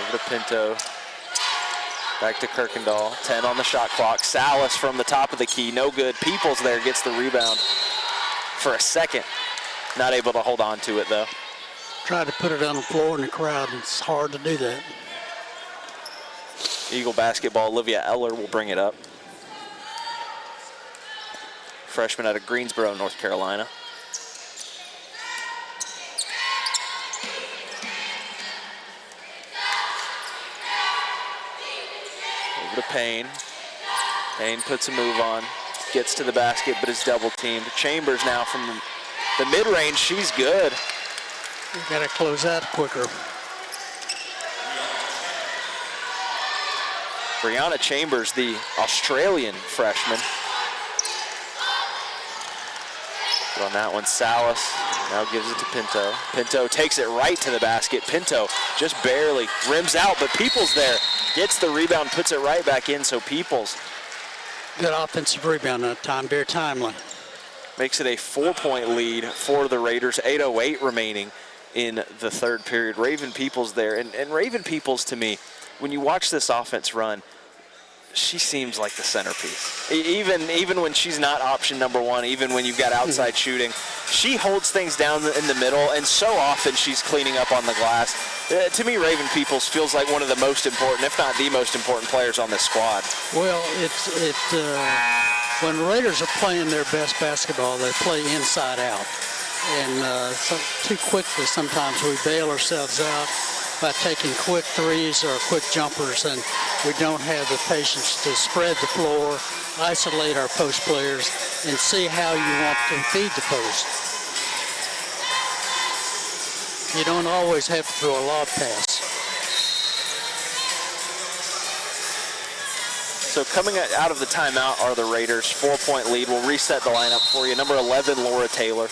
Over to Pinto. Back to Kirkendall. 10 on the shot clock. Salas from the top of the key. No good. Peoples there gets the rebound for a second. Not able to hold on to it, though. Tried to put it on the floor in the crowd, and it's hard to do that. Eagle basketball, Olivia Eller will bring it up. Freshman out of Greensboro, North Carolina. Over to Payne. Payne puts a move on, gets to the basket, but is double teamed. Chambers now from the mid-range, she's good. You got to close out quicker. Brianna Chambers, the Australian freshman. But on that one, Salas now gives it to Pinto. Pinto takes it right to the basket. Pinto just barely rims out, but Peoples there gets the rebound, puts it right back in, so Peoples. Good offensive rebound that time, very timely. Makes it a 4-point lead for the Raiders, 8:08 remaining in the third period. Raven Peoples there, and Raven Peoples, to me, when you watch this offense run, she seems like the centerpiece. Even when she's not option number 1, even when you've got outside shooting, she holds things down in the middle, and so often she's cleaning up on the glass. To me, Raven Peoples feels like one of the most important, if not the most important players on this squad. Well, when Raiders are playing their best basketball, they play inside out. And too quickly sometimes we bail ourselves out by taking quick threes or quick jumpers, and we don't have the patience to spread the floor, isolate our post players, and see how you want to feed the post. You don't always have to throw a lob pass. So coming out of the timeout are the Raiders. 4-point lead. We'll reset the lineup for you. Number 11, Laura Taylor.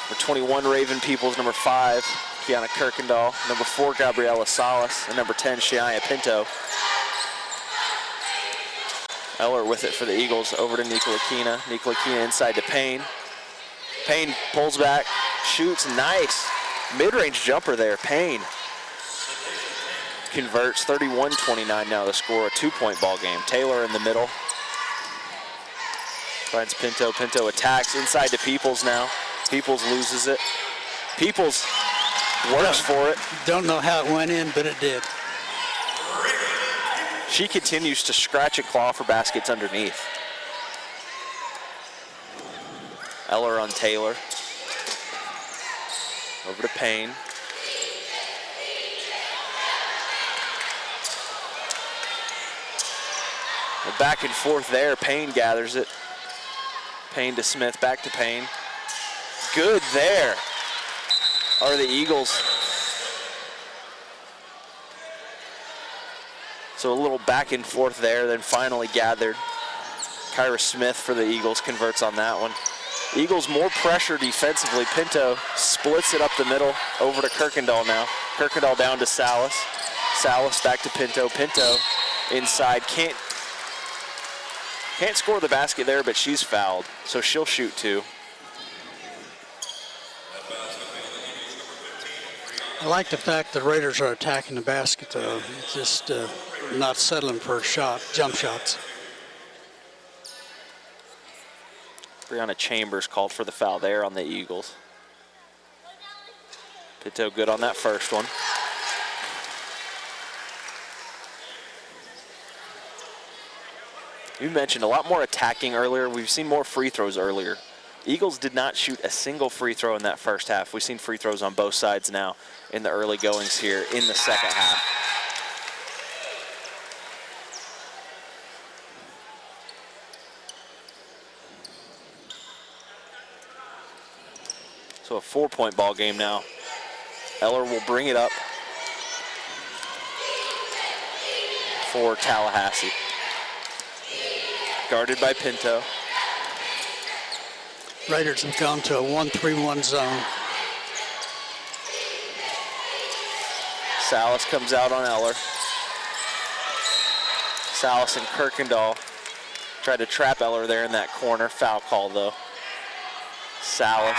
Number 21, Raven Peoples. Number 5, Kiana Kirkendall. Number 4, Gabriela Salas. And number 10, Shia Pinto. Eller with it for the Eagles. Over to Nicola Kina. Nicola Kina inside to Payne. Payne pulls back, shoots, nice. Mid-range jumper there, Payne. Converts, 31-29 now the score, a 2-point ball game. Taylor in the middle. Finds Pinto, Pinto attacks inside to Peoples now. Peoples loses it. Peoples works for it. Don't know how it went in, but it did. She continues to scratch and claw for baskets underneath. Eller on Taylor. Over to Payne. The back and forth there. Payne gathers it. Payne to Smith, back to Payne. Good there are the Eagles. So a little back and forth there, then finally gathered. Kyra Smith for the Eagles converts on that one. Eagles more pressure defensively. Pinto splits it up the middle over to Kirkendall now. Kirkendall down to Salas. Salas back to Pinto. Pinto inside. Can't score the basket there, but she's fouled, so she'll shoot 2. I like the fact the Raiders are attacking the basket, though. It's just not settling for jump shots. Brianna Chambers called for the foul there on the Eagles. Pinto good on that first one. You mentioned a lot more attacking earlier. We've seen more free throws earlier. Eagles did not shoot a single free throw in that first half. We've seen free throws on both sides now in the early goings here in the second half. So a 4-point ball game now. Eller will bring it up for Tallahassee. Guarded by Pinto. Raiders have gone to a 1-3-1 zone. Salas comes out on Eller. Salas and Kirkendall tried to trap Eller there in that corner. Foul call though. Salas.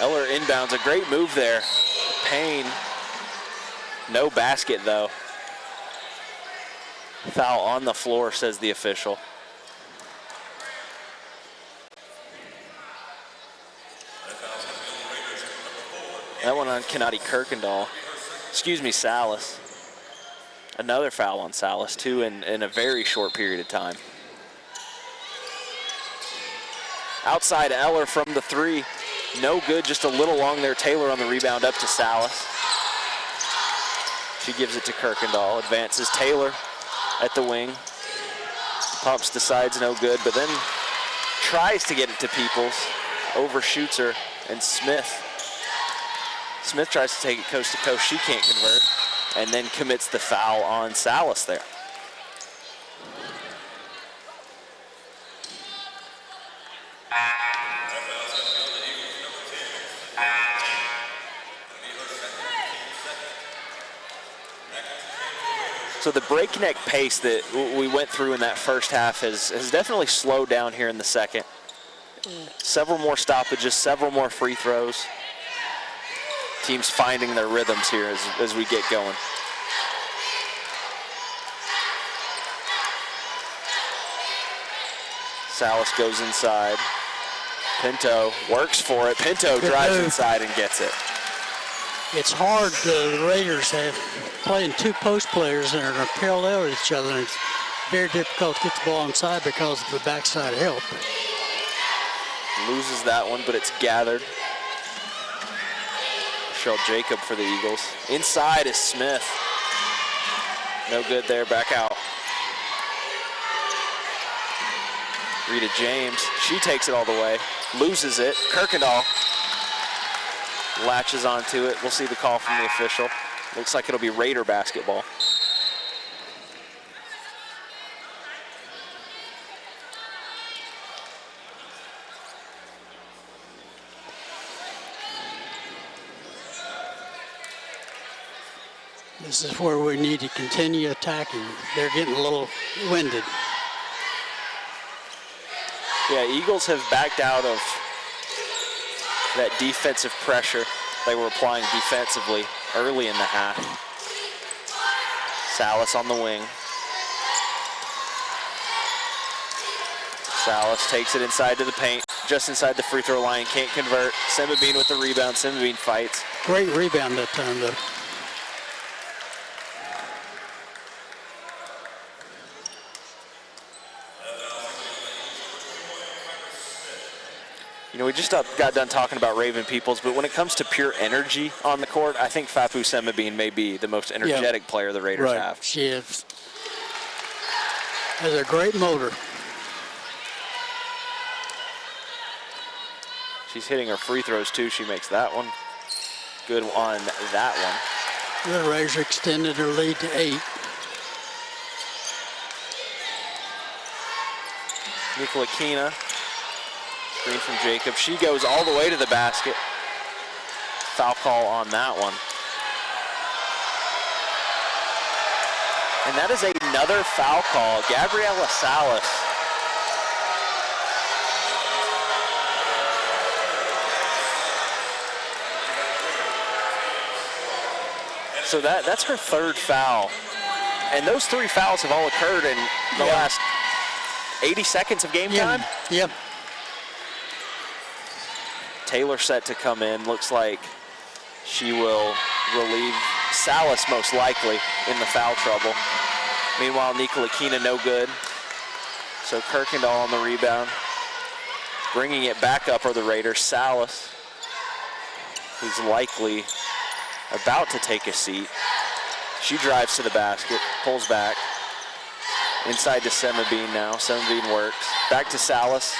Eller inbounds, a great move there. Payne, no basket though. Foul on the floor, says the official. That one on Kennedy Kirkendall. Excuse me, Salas. Another foul on Salas too in a very short period of time. Outside Eller from the 3. No good, just a little long there. Taylor on the rebound up to Salas. She gives it to Kirkendall. Advances Taylor at the wing. Pumps, decides no good, but then tries to get it to Peoples. Overshoots her, and Smith. Smith tries to take it coast to coast. She can't convert, and then commits the foul on Salas there. So the breakneck pace that we went through in that first half has definitely slowed down here in the second. Several more stoppages, several more free throws. Teams finding their rhythms here as we get going. Salas goes inside. Pinto works for it. Pinto drives inside and gets it. It's hard. The Raiders have playing 2 post players that are parallel to each other, and it's very difficult to get the ball inside because of the backside help. Loses that one, but it's gathered. Michelle Jacob for the Eagles. Inside is Smith. No good there, back out. Rita James, she takes it all the way. Loses it. Kirkendall latches onto it. We'll see the call from the official. Looks like it'll be Raider basketball. This is where we need to continue attacking. They're getting a little winded. Yeah, Eagles have backed out of that defensive pressure they were applying defensively early in the half. Salas on the wing. Salas takes it inside to the paint, just inside the free throw line, can't convert. Semabine with the rebound. Semabine fights. Great rebound that time, though. You know, we just got done talking about Raven Peoples, but when it comes to pure energy on the court, I think Fapu Semabine may be the most energetic player the Raiders have. She is. Has a great motor. She's hitting her free throws, too. She makes that one. Good on that one. The Raiders extended their lead to 8. Nicola Kina. Screen from Jacob. She goes all the way to the basket. Foul call on that one. And that is another foul call. Gabriela Salas. So that's her third foul. And those 3 fouls have all occurred in the last 80 seconds of game time? Yep. Taylor set to come in. Looks like she will relieve Salas most likely in the foul trouble. Meanwhile, Nicola Kina no good. So Kirkendall on the rebound. Bringing it back up are the Raiders. Salas, who's likely about to take a seat. She drives to the basket, pulls back. Inside to Semabine now. Semabine works. Back to Salas.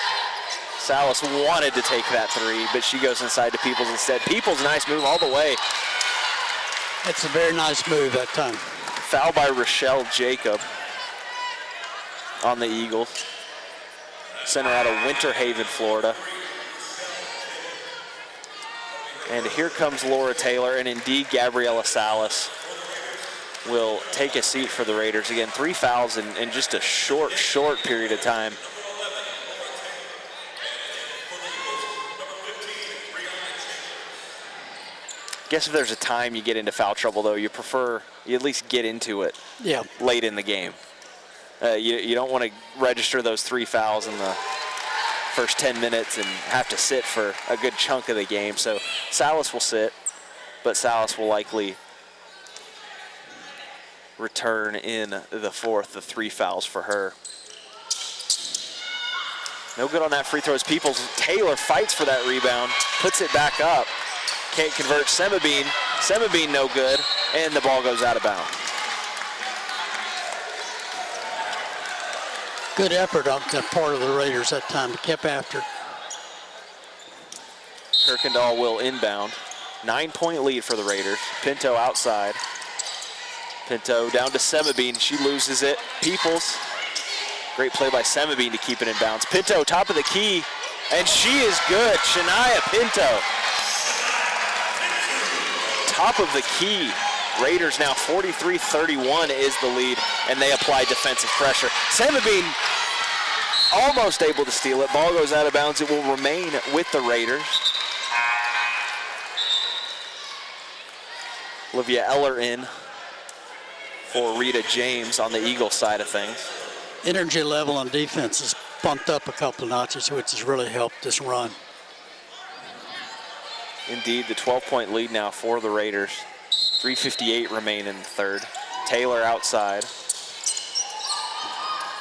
Salas wanted to take that 3, but she goes inside to Peoples instead. Peoples, nice move all the way. That's a very nice move that time. Foul by Rochelle Jacob on the Eagles. Center out of Winter Haven, Florida. And here comes Laura Taylor, and indeed Gabriela Salas will take a seat for the Raiders. Again, 3 fouls in just a short period of time. Guess if there's a time you get into foul trouble, though, you prefer you at least get into it late in the game. You don't want to register those 3 fouls in the first 10 minutes and have to sit for a good chunk of the game. So Salas will sit, but Salas will likely return in the 4th, the 3 fouls for her. No good on that free throws. Peoples. Taylor fights for that rebound, puts it back up. Can't convert. Semabine. Semabine no good, and the ball goes out of bounds. Good effort on the part of the Raiders that time. Kept after. Kirkendall will inbound. 9-point lead for the Raiders. Pinto outside. Pinto down to Semabine. She loses it. Peoples. Great play by Semabine to keep it in bounds. Pinto, top of the key, and she is good. Shania Pinto. Top of the key. Raiders now 43-31 is the lead, and they apply defensive pressure. Semabine almost able to steal it. Ball goes out of bounds. It will remain with the Raiders. Olivia Eller in for Rita James on the Eagles side of things. Energy level on defense is bumped up a couple of notches, which has really helped this run. Indeed, the 12-point lead now for the Raiders. 3:58 remain in the 3rd. Taylor outside.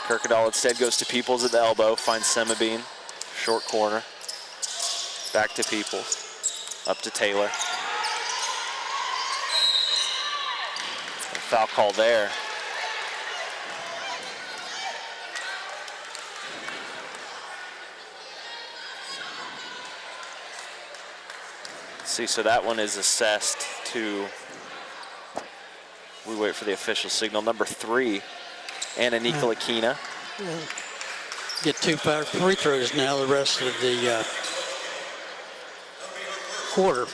Kirkendall instead goes to Peoples at the elbow, finds Semabine. Short corner. Back to Peoples. Up to Taylor. Foul call there. See, so that one is assessed to, we wait for the official signal, number 3, Anna Nicola Kina. Get 2 free throws now the rest of the quarter.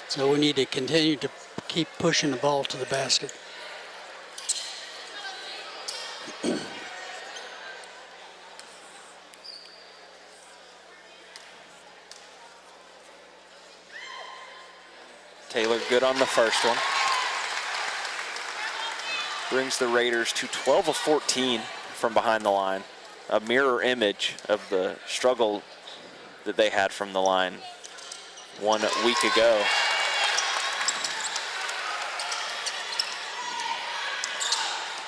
So we need to continue to keep pushing the ball to the basket. Taylor good on the first one. Brings the Raiders to 12 of 14 from behind the line. A mirror image of the struggle that they had from the line 1 week ago.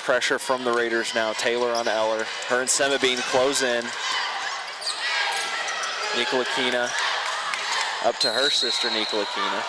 Pressure from the Raiders now. Taylor on Eller. Her and Semabine close in. Nicolakina up to her sister Nicolakina.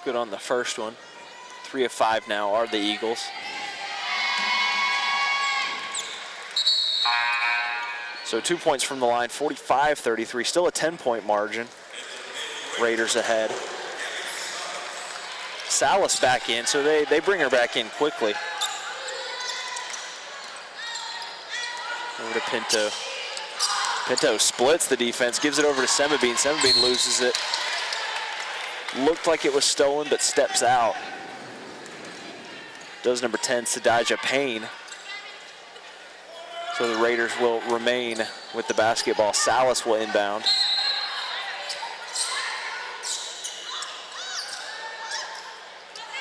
Good on the first one. 3 of 5 now are the Eagles. So 2 points from the line, 45-33, still a 10-point margin. Raiders ahead. Salas back in, so they bring her back in quickly. Over to Pinto. Pinto splits the defense, gives it over to Semabine. Semabine loses it. Looked like it was stolen, but steps out. Does number 10, Sadijah Payne. So the Raiders will remain with the basketball. Salas will inbound.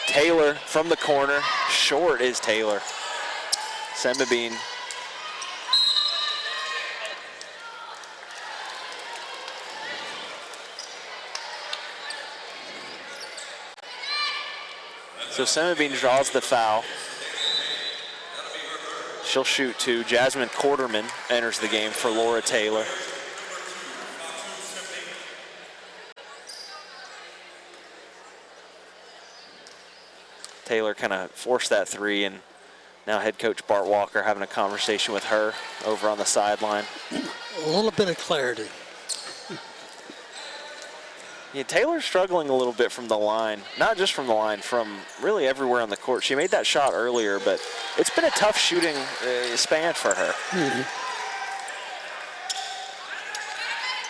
Taylor from the corner. Short is Taylor. Semabine. So Semabine draws the foul. She'll shoot 2. Jasmine Quarterman enters the game for Laura Taylor. Taylor kind of forced that 3, and now head coach Bart Walker having a conversation with her over on the sideline. A little bit of clarity. Yeah, Taylor's struggling a little bit from the line. Not just from the line, from really everywhere on the court. She made that shot earlier, but it's been a tough shooting span for her.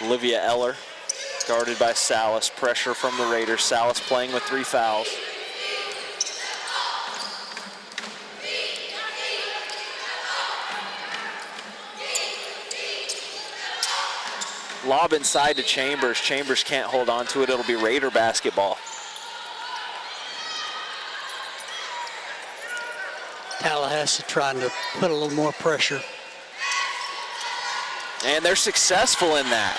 Olivia Eller, guarded by Salas. Pressure from the Raiders. Salas playing with 3 fouls. Lob inside to Chambers. Chambers can't hold on to it. It'll be Raider basketball. Tallahassee trying to put a little more pressure. And they're successful in that.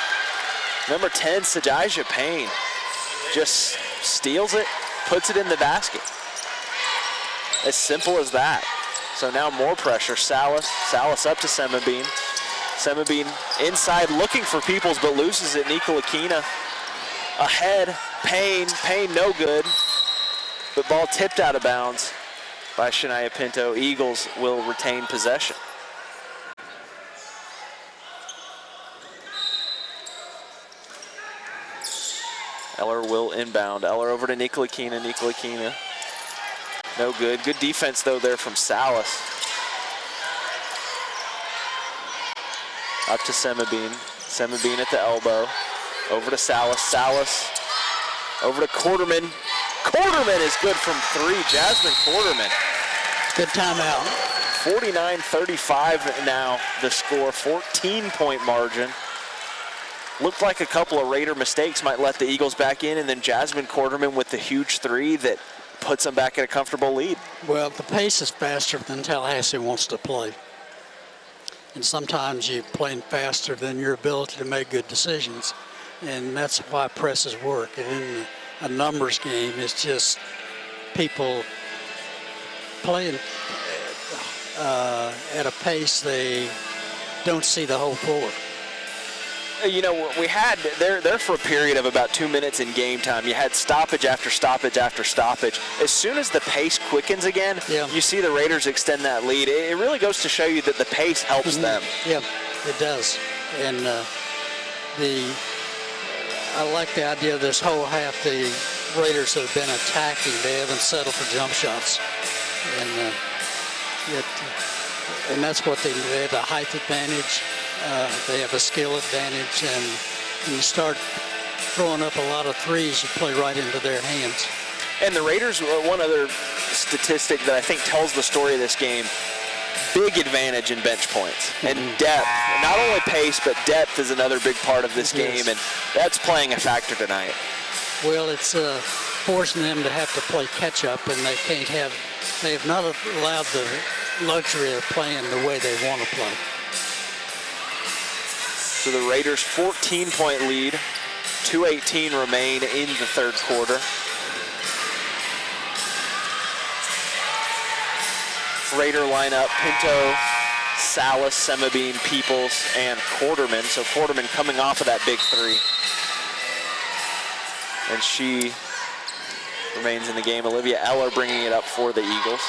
Number 10, Sadijah Payne, just steals it, puts it in the basket. As simple as that. So now more pressure. Salas up to Semabine. Semabine inside looking for Peoples, but loses it. Nicolakina ahead. Payne no good. But ball tipped out of bounds by Shania Pinto. Eagles will retain possession. Eller will inbound. Eller over to Nicolakina. Nicolakina no good. Good defense though there from Salas. Up to Semabine. Semabine at the elbow. Over to Salas. Salas over to Quarterman. Quarterman is good from 3. Jasmine Quarterman. Good timeout. 49-35 now the score. 14-point margin. Looked like a couple of Raider mistakes might let the Eagles back in, and then Jasmine Quarterman with the huge 3 that puts them back at a comfortable lead. Well, the pace is faster than Tallahassee wants to play. And sometimes you're playing faster than your ability to make good decisions. And that's why presses work. And in a numbers game, it's just people playing at a pace they don't see the whole floor. You know, we had there for a period of about 2 minutes in game time. You had stoppage after stoppage after stoppage. As soon as the pace quickens again, you see the Raiders extend that lead. It really goes to show you that the pace helps them. Yeah, it does. And I like the idea of this whole half. The Raiders have been attacking. They haven't settled for jump shots, and that's what they have a height advantage. They have a skill advantage, and when you start throwing up a lot of threes, you play right into their hands. And the Raiders, one other statistic that I think tells the story of this game, big advantage in bench points and depth. Not only pace, but depth is another big part of this game, and that's playing a factor tonight. Well, it's forcing them to have to play catch-up, and they have not allowed the luxury of playing the way they want to play. So the Raiders 14-point lead, 2:18 remain in the third quarter. Raider lineup, Pinto, Salas, Semabine, Peoples, and Quarterman. So Quarterman coming off of that big three. And she remains in the game. Olivia Eller bringing it up for the Eagles.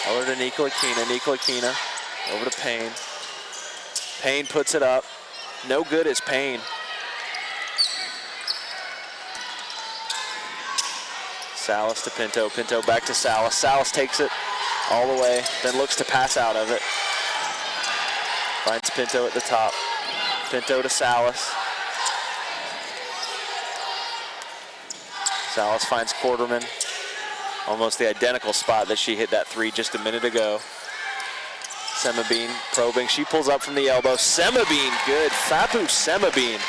Eller to Nicola Kina over to Payne. Payne puts it up. No good is Payne. Salas to Pinto. Pinto back to Salas. Salas takes it all the way, then looks to pass out of it. Finds Pinto at the top. Pinto to Salas. Salas finds Quarterman. Almost the identical spot that she hit that three just a minute ago. Semabine probing. She pulls up from the elbow. Semabine, good. Fapu Semabine.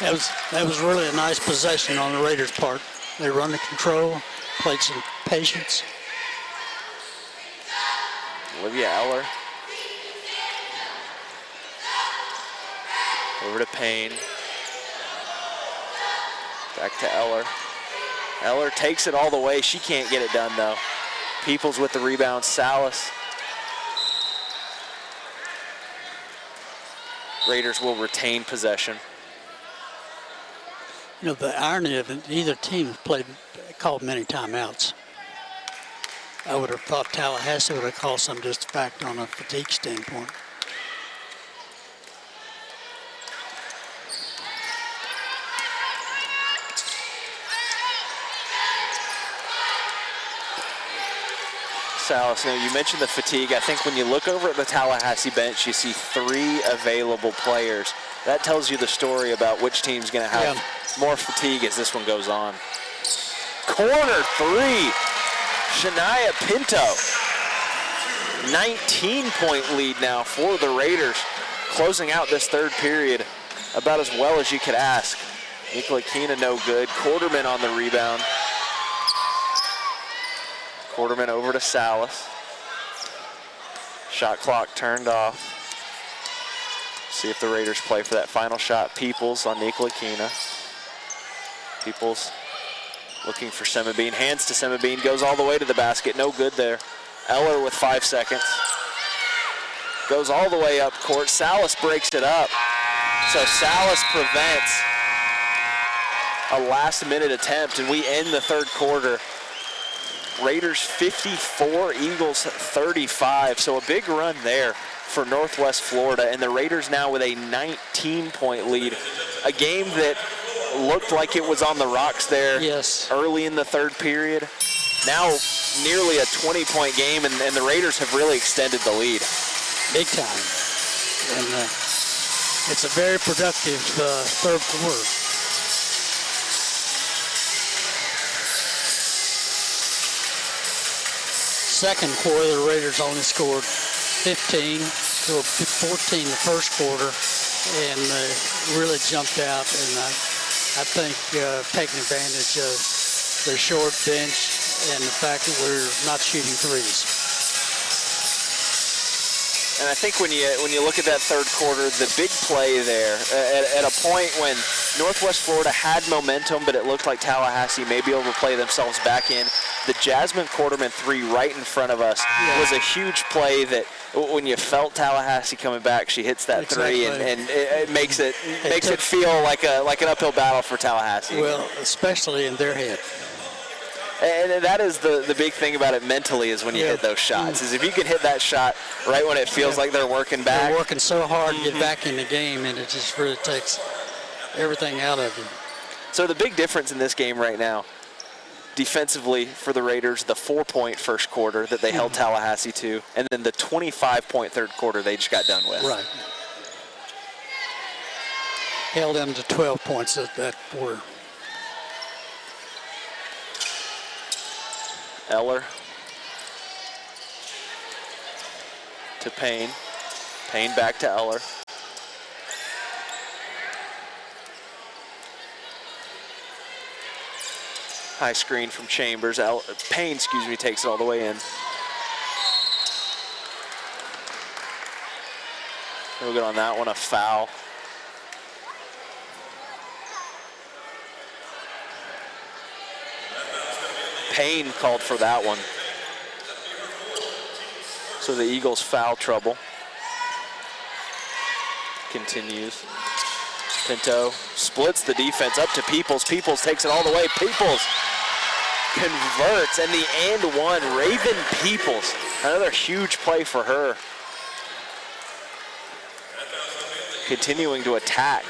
That was really a nice possession on the Raiders' part. They run the control, played some patience. Olivia Eller. Over to Payne. Back to Eller. Eller takes it all the way. She can't get it done, though. Peoples with the rebound. Salas. Raiders will retain possession. You know, the irony of it, either team called many timeouts. I would have thought Tallahassee would have called some just a fact on a fatigue standpoint. Salas, you mentioned the fatigue. I think when you look over at the Tallahassee bench, you see 3 available players. That tells you the story about which team's going to have more fatigue as this one goes on. Corner 3, Shania Pinto. 19-point lead now for the Raiders, closing out this third period about as well as you could ask. Nicola Kina no good. Quarterman on the rebound. Quarterman over to Salas. Shot clock turned off. See if the Raiders play for that final shot. Peoples on Nicola Kina. Peoples looking for Semabine. Hands to Semabine. Goes all the way to the basket. No good there. Eller with 5 seconds. Goes all the way up court. Salas breaks it up. So Salas prevents a last-minute attempt, and we end the third quarter. Raiders 54, Eagles 35. So a big run there for Northwest Florida, and the Raiders now with a 19-point lead. A game that looked like it was on the rocks there early in the third period. Now nearly a 20-point game, and the Raiders have really extended the lead. Big time. And it's a very productive third quarter. Second quarter, the Raiders only scored 15 to 14 the first quarter, and really jumped out. And I think taking advantage of their short bench and the fact that we're not shooting threes. And I think when you look at that third quarter, the big play there, at a point when Northwest Florida had momentum, but it looked like Tallahassee may be able to play themselves back in. The Jasmine Quarterman three right in front of us was a huge play that when you felt Tallahassee coming back, she hits that three, and it makes it feel like an uphill battle for Tallahassee. Well, especially in their head. And that is the big thing about it mentally is when you hit those shots, is if you can hit that shot right when it feels like they're working back. They're working so hard to get back in the game, and it just really takes everything out of you. So the big difference in this game right now, defensively for the Raiders, the 4-point first quarter that they held Tallahassee to, and then the 25-point third quarter they just got done with. Right. Held them to 12 points at that quarter. Eller to Payne. Payne back to Eller. High screen from Chambers. Payne, takes it all the way in. Real good on that one, a foul. Payne called for that one. So the Eagles foul trouble. Continues. Pinto splits the defense up to Peoples. Peoples takes it all the way. Peoples converts, and the and one. Raven Peoples. Another huge play for her. Continuing to attack.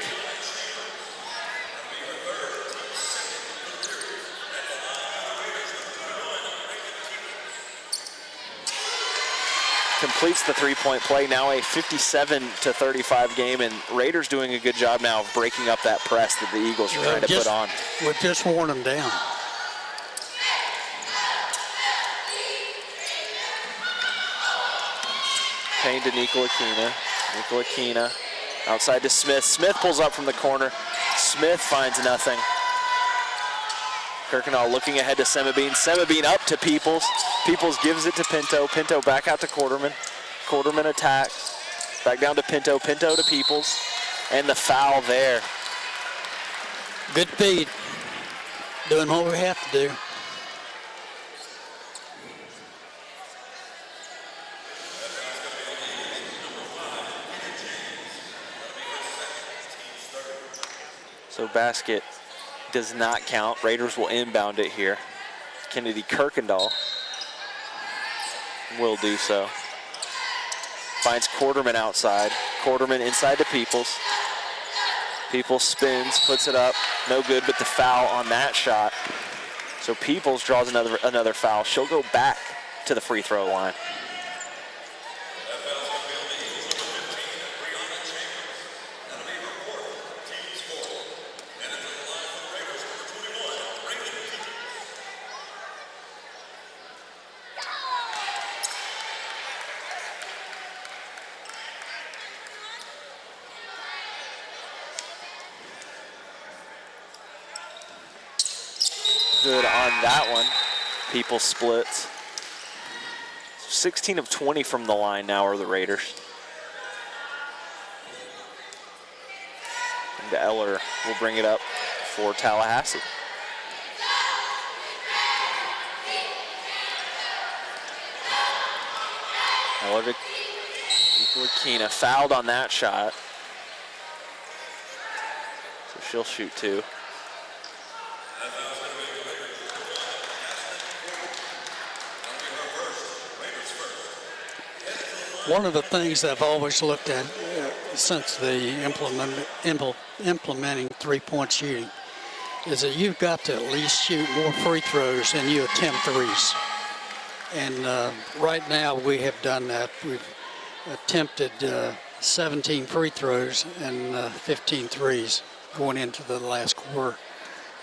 Completes the three-point play. Now a 57-35 game, and Raiders doing a good job now of breaking up that press that the Eagles are trying to put on. We've just worn them down. Payne to Nicolakina. Nicolakina outside to Smith. Smith pulls up from the corner. Smith finds nothing. Kirkendall looking ahead to Semabine. Semabine up to Peoples. Peoples gives it to Pinto. Pinto back out to Quarterman. Quarterman attacks. Back down to Pinto. Pinto to Peoples. And the foul there. Good feed. Doing what we have to do. So basket does not count. Raiders will inbound it here. Kennedy Kirkendall will do so. Finds Quarterman outside. Quarterman inside to Peoples. Peoples spins, puts it up. No good, but the foul on that shot. So Peoples draws another foul. She'll go back to the free throw line. Good on that one. Peoples splits. 16 of 20 from the line now are the Raiders. And Eller will bring it up for Tallahassee. Eller to Nicolakina. Fouled on that shot. So she'll shoot two. One of the things I've always looked at since the implementing three-point shooting is that you've got to at least shoot more free throws than you attempt threes. And right now we have done that. We've attempted 17 free throws and 15 threes going into the last quarter,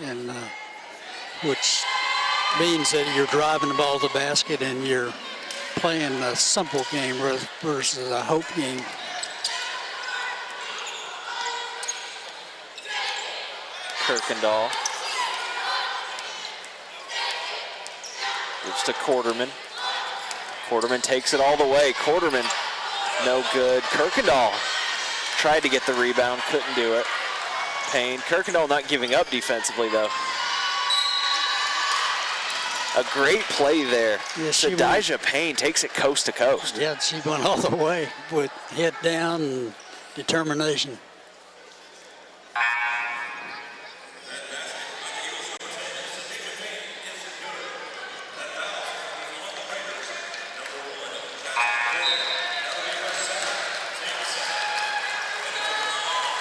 and which means that you're driving the ball to the basket and you're playing a simple game versus a hope game. Kirkendall. Gives to Quarterman. Quarterman takes it all the way. Quarterman, no good. Kirkendall tried to get the rebound, couldn't do it. Payne. Kirkendall not giving up defensively, though. A great play there. Yeah, Sadijah Payne takes it coast to coast. Yeah, she went all the way with head down and determination.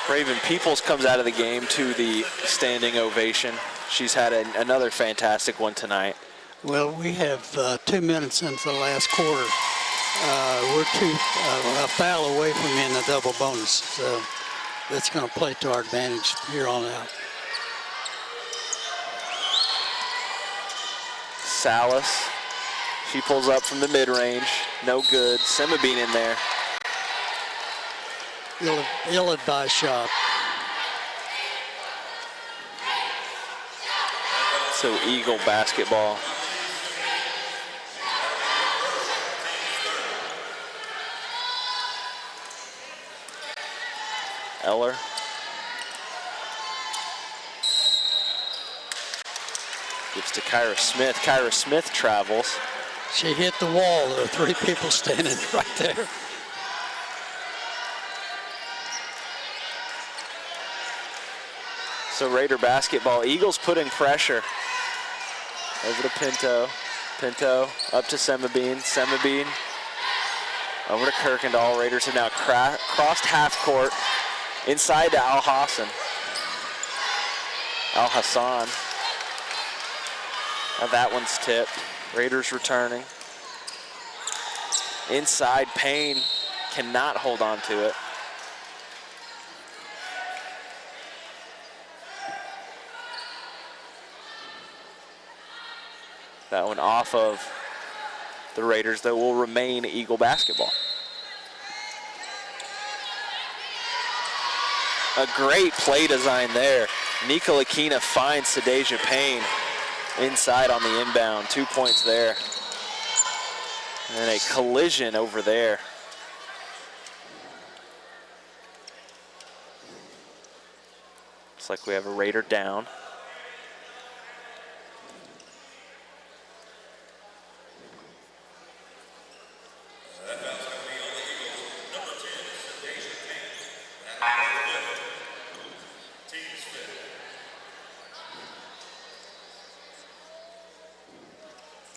Raven Peoples comes out of the game to the standing ovation. She's had another fantastic one tonight. Well, we have 2 minutes into the last quarter. We're a foul away from being a double bonus, so that's going to play to our advantage here on out. Salas, she pulls up from the mid-range. No good. Semabine in there. Ill-advised shot. So Eagle basketball. Eller. Gives to Kyra Smith. Kyra Smith travels. She hit the wall. There are 3 people standing right there. So Raider basketball. Eagles putting pressure. Over to Pinto. Pinto up to Semabine. Semabine over to Kirkendall. Raiders have now crossed half court. Inside to Al Hassan. Now that one's tipped. Raiders returning. Inside, Payne cannot hold on to it. That one off of the Raiders, that will remain Eagle basketball. A great play design there. Nika Lakina finds Sadijah Payne inside on the inbound. 2 points there. And a collision over there. Looks like we have a Raider down.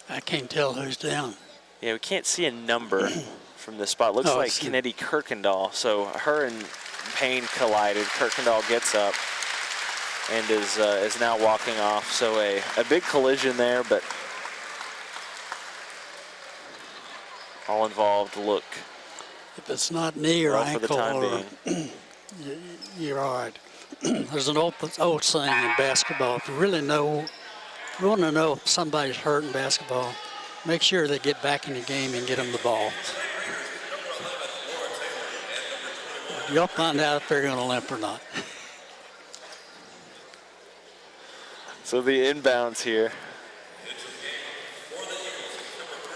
I can't tell who's down. Yeah, we can't see a number from this spot. Looks like Kennedy Kirkendall. So her and Payne collided. Kirkendall gets up and is now walking off. So a big collision there, but all involved look. If it's not knee or ankle, for the time being. You're all right. There's an old saying in basketball. If you really want to know if somebody's hurt in basketball, make sure they get back in the game and get them the ball. You'll find out if they're going to limp or not. So the inbounds here.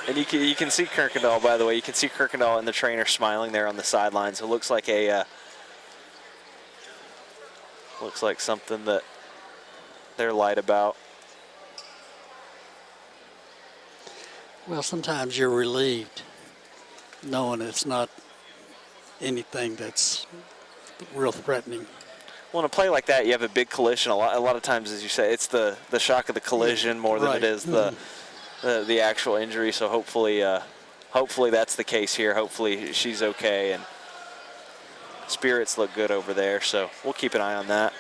And you can see Kirkendall, by the way. You can see Kirkendall and the trainer smiling there on the sidelines. So it looks like something that they're light about. Well, sometimes you're relieved knowing it's not anything that's real threatening. Well, in a play like that, you have a big collision. A lot of times, as you say, it's the shock of the collision more than it is the actual injury. So hopefully that's the case here. Hopefully she's okay, and spirits look good over there. So we'll keep an eye on that.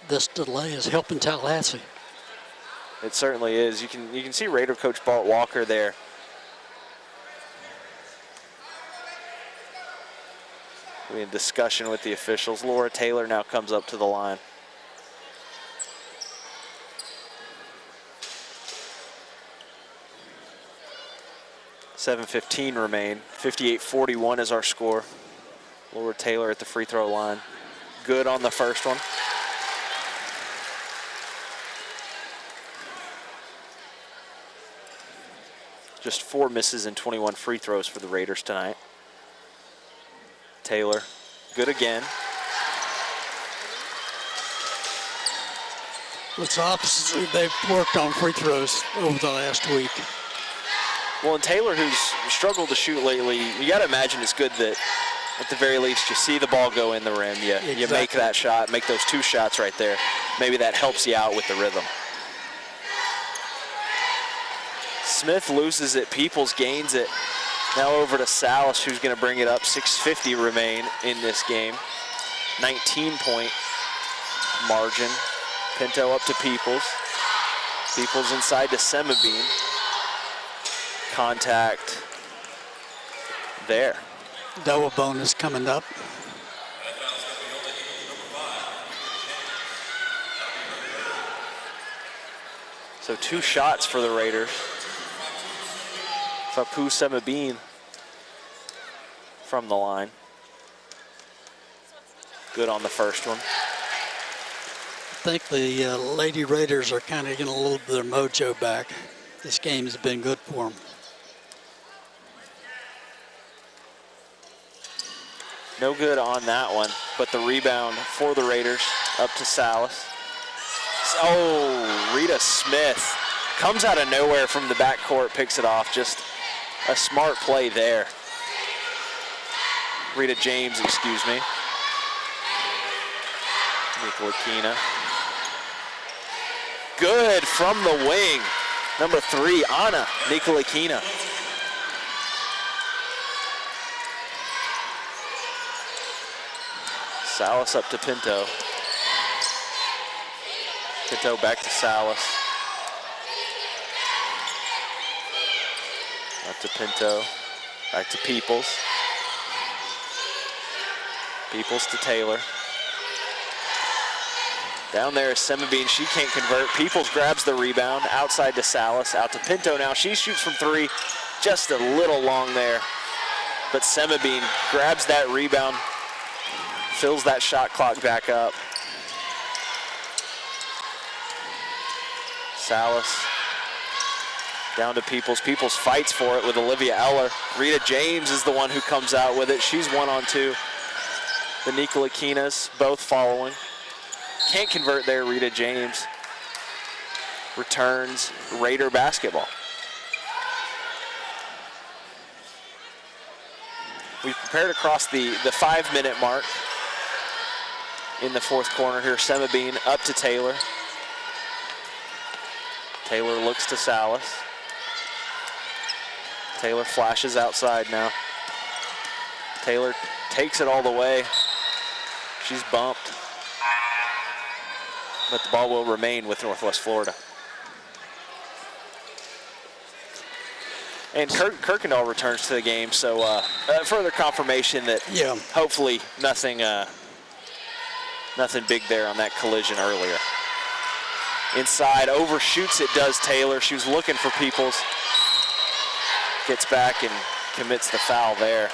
This delay is helping Tallahassee. It certainly is. You can see Raider coach Bart Walker there. We in discussion with the officials. Laura Taylor now comes up to the line. .7:15 remain. 58-41 is our score. Laura Taylor at the free throw line. Good on the first one. Just 4 misses and 21 free throws for the Raiders tonight. Taylor, good again. It's opposite. They've worked on free throws over the last week. Well, and Taylor, who's struggled to shoot lately, you got to imagine it's good that at the very least you see the ball go in the rim. You make that shot, make those 2 shots right there. Maybe that helps you out with the rhythm. Smith loses it. Peoples gains it. Now over to Salas, who's going to bring it up. 6:50 remain in this game. 19-point margin. Pinto up to Peoples. Peoples inside to Semabine. Contact there. Double bonus coming up. So 2 shots for the Raiders. Fapu Semabine from the line. Good on the first one. I think the Lady Raiders are kind of getting a little bit of their mojo back. This game has been good for them. No good on that one, but the rebound for the Raiders up to Salas. Oh, Rita Smith comes out of nowhere from the backcourt, picks it off. Just a smart play there. Rita James, excuse me. Nicolakina. Good from the wing. Number 3, Anna Nicolakina. Salas up to Pinto. Pinto back to Salas. Up to Pinto. Back to Peoples. Peoples to Taylor. Down there is Semabine. She can't convert. Peoples grabs the rebound. Outside to Salas. Out to Pinto now. She shoots from 3. Just a little long there. But Semabine grabs that rebound. Fills that shot clock back up. Salas down to Peoples. Peoples fights for it with Olivia Eller. Rita James is the one who comes out with it. She's 1-on-2. The Nicolakinas both following. Can't convert there, Rita James. Returns Raider basketball. We've prepared across the 5-minute mark. In the fourth corner here, Semabine up to Taylor. Taylor looks to Salas. Taylor flashes outside now. Taylor takes it all the way. She's bumped. But the ball will remain with Northwest Florida. And Kirkendall returns to the game, so further confirmation that hopefully nothing big there on that collision earlier. Inside, overshoots it does Taylor. She was looking for Peoples. Gets back and commits the foul there.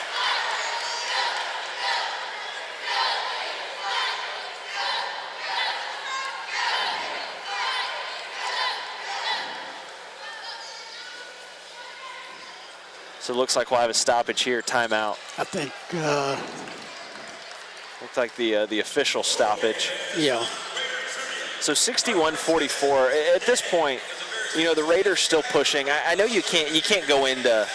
So it looks like we'll have a stoppage here, timeout. I think. Looks like the official stoppage. Yeah. So 61-44. At this point, you know, the Raiders still pushing. I know you can't go into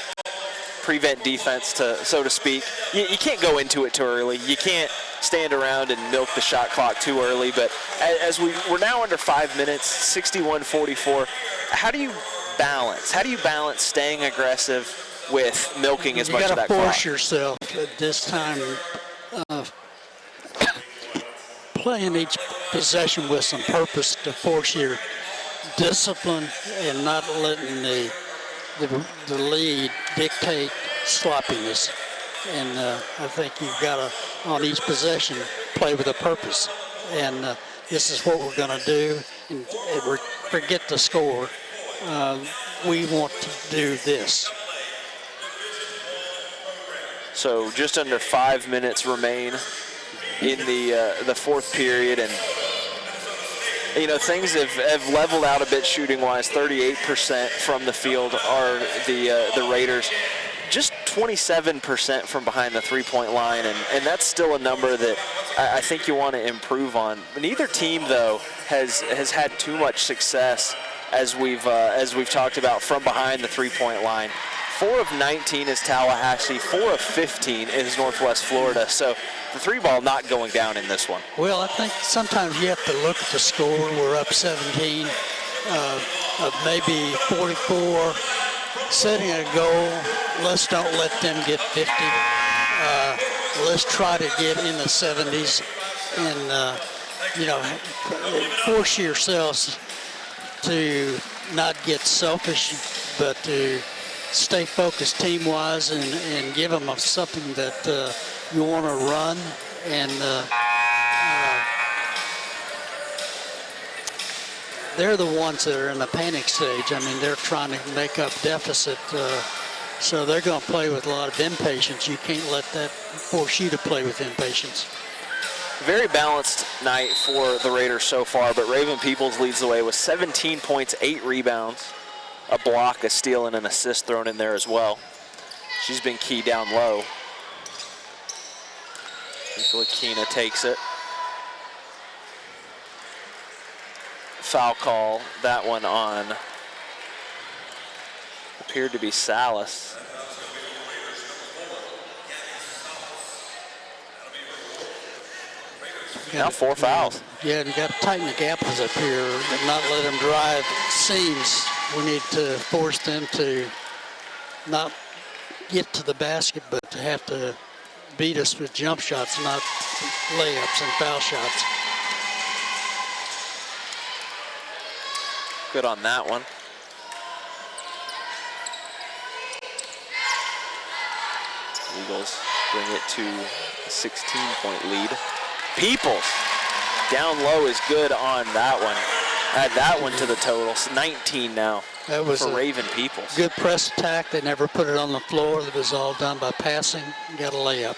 prevent defense, so to speak. You can't go into it too early. You can't stand around and milk the shot clock too early. But as we're now under 5 minutes, 61-44. How do you balance staying aggressive with milking as much of that clock? You got to force yourself at this time. Playing each possession with some purpose to force your discipline and not letting the lead dictate sloppiness. And I think you've got to, on each possession, play with a purpose. And this is what we're going to do. And forget the score. We want to do this. So just under 5 minutes remain in the fourth period, and things have leveled out a bit shooting-wise. 38% from the field are the Raiders. Just 27% from behind the three-point line, and that's still a number that I think you want to improve on. Neither team, though, has had too much success as we've talked about from behind the three-point line. 4 of 19 is Tallahassee. 4 of 15 is Northwest Florida. So the three ball not going down in this one. Well, I think sometimes you have to look at the score. We're up 17, maybe 44. Setting a goal, let's don't let them get 50. Let's try to get in the 70s and, force yourselves to not get selfish, but to stay focused team-wise and give them something that you want to run. And they're the ones that are in the panic stage. I mean, they're trying to make up deficit, so they're going to play with a lot of impatience. You can't let that force you to play with impatience. Very balanced night for the Raiders so far, but Raven Peoples leads the way with 17 points, 8 rebounds, a block, a steal, and an assist thrown in there as well. She's been key down low. Lakina takes it. Foul call, that one on, appeared to be Salas. Now 4 fouls. Yeah, you got to tighten the gappers up here and not let them drive seams. We need to force them to not get to the basket, but to have to beat us with jump shots, not layups and foul shots. Good on that one. Eagles bring it to a 16-point lead. Peoples down low is good on that one. Add that one to the total. 19 now that was for Raven Peoples. Good press attack. They never put it on the floor. It was all done by passing. Got a layup.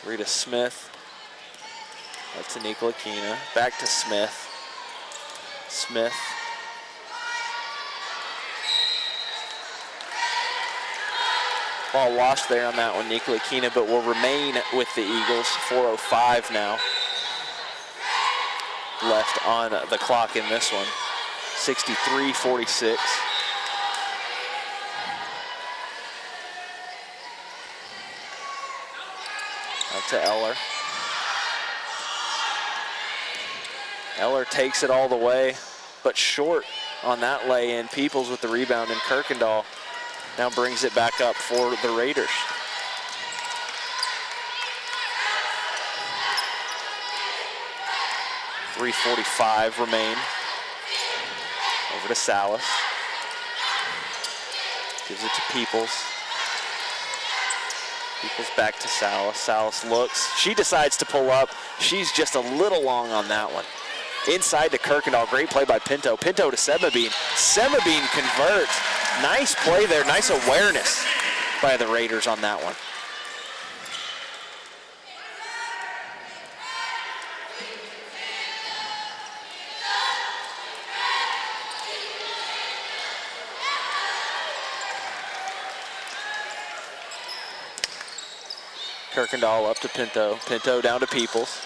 Rita Smith. That's to Nicola Kina. Back to Smith. Smith. Ball lost there on that one, Nicola Kina, but will remain with the Eagles. 4:05 now left on the clock in this one. 63-46. Out to Eller. Eller takes it all the way, but short on that lay-in. Peoples with the rebound, and Kirkendall now brings it back up for the Raiders. .345 remain. Over to Salas. Gives it to Peoples. Peoples back to Salas. Salas looks. She decides to pull up. She's just a little long on that one. Inside to Kirkendall. Great play by Pinto. Pinto to Semabine. Semabine converts. Nice play there. Nice awareness by the Raiders on that one. Kirkendall up to Pinto. Pinto down to Peoples.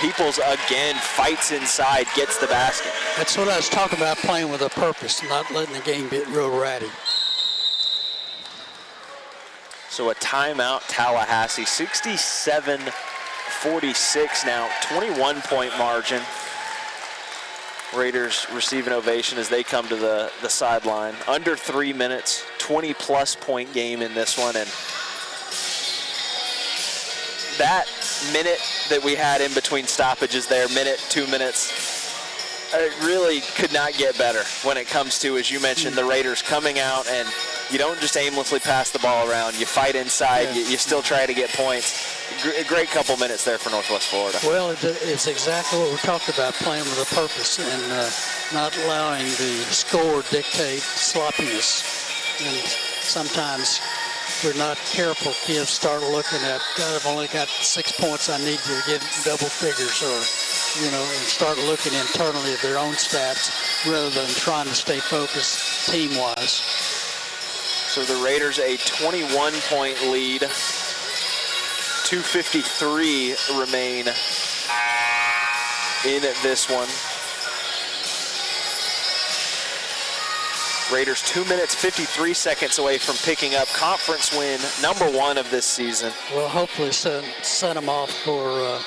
Peoples again fights inside, gets the basket. That's what I was talking about, playing with a purpose, not letting the game get real ratty. So a timeout, Tallahassee. 67-46 now, 21-point margin. Raiders receive an ovation as they come to the sideline. Under 3 minutes, 20-plus point game in this one, and that minute that we had in between stoppages there, minute, 2 minutes, it really could not get better when it comes to, as you mentioned, the Raiders coming out, and you don't just aimlessly pass the ball around. You fight inside. You still try to get points. A great couple minutes there for Northwest Florida. Well, it's exactly what we talked about, playing with a purpose and not allowing the score dictate sloppiness. And sometimes if we're not careful, kids start looking at, God, I've only got 6 points, I need to get double figures, or, you know, and start looking internally at their own stats rather than trying to stay focused team-wise. So the Raiders a 21-point lead. 2:53 remain in this one. Raiders 2 minutes, 53 seconds away from picking up conference win #1 of this season. Well, hopefully set them off for,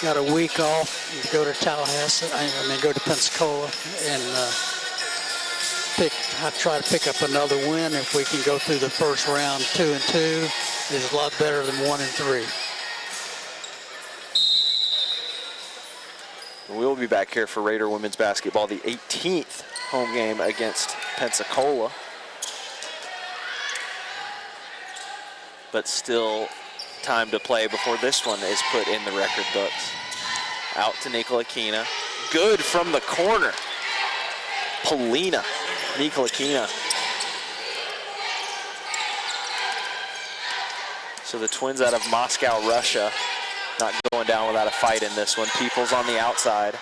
got a week off and go to Tallahassee, go to Pensacola and try to pick up another win. If we can go through the first round 2-2, is a lot better than 1-3. We'll be back here for Raider women's basketball, the 18th home game against Pensacola. But still time to play before this one is put in the record books. Out to Nicolakina. Good from the corner. Polina Nicolakina. So the Twins out of Moscow, Russia, not going down without a fight in this one. Peoples on the outside.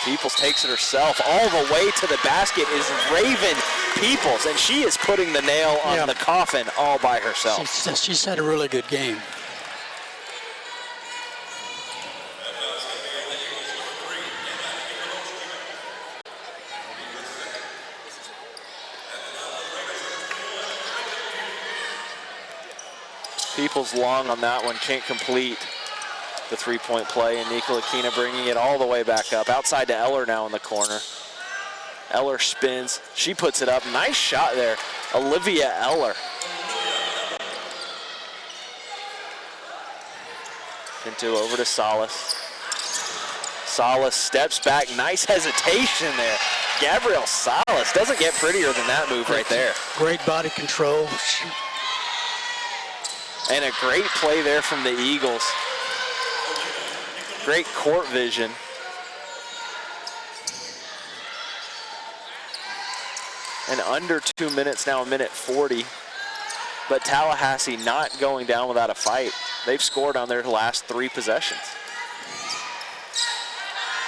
Peoples takes it herself. All the way to the basket is Raven Peoples, and she is putting the nail on the coffin all by herself. She's had a really good game. Peoples long on that one, can't complete the three-point play, and Nicolakina bringing it all the way back up. Outside to Eller now in the corner. Eller spins, she puts it up. Nice shot there, Olivia Eller. Pinto over to Salas. Salas steps back, nice hesitation there. Gabrielle Salas doesn't get prettier than that move right there. Great body control. And a great play there from the Eagles. Great court vision. And under 2 minutes now, 1:40. But Tallahassee not going down without a fight. They've scored on their last 3 possessions.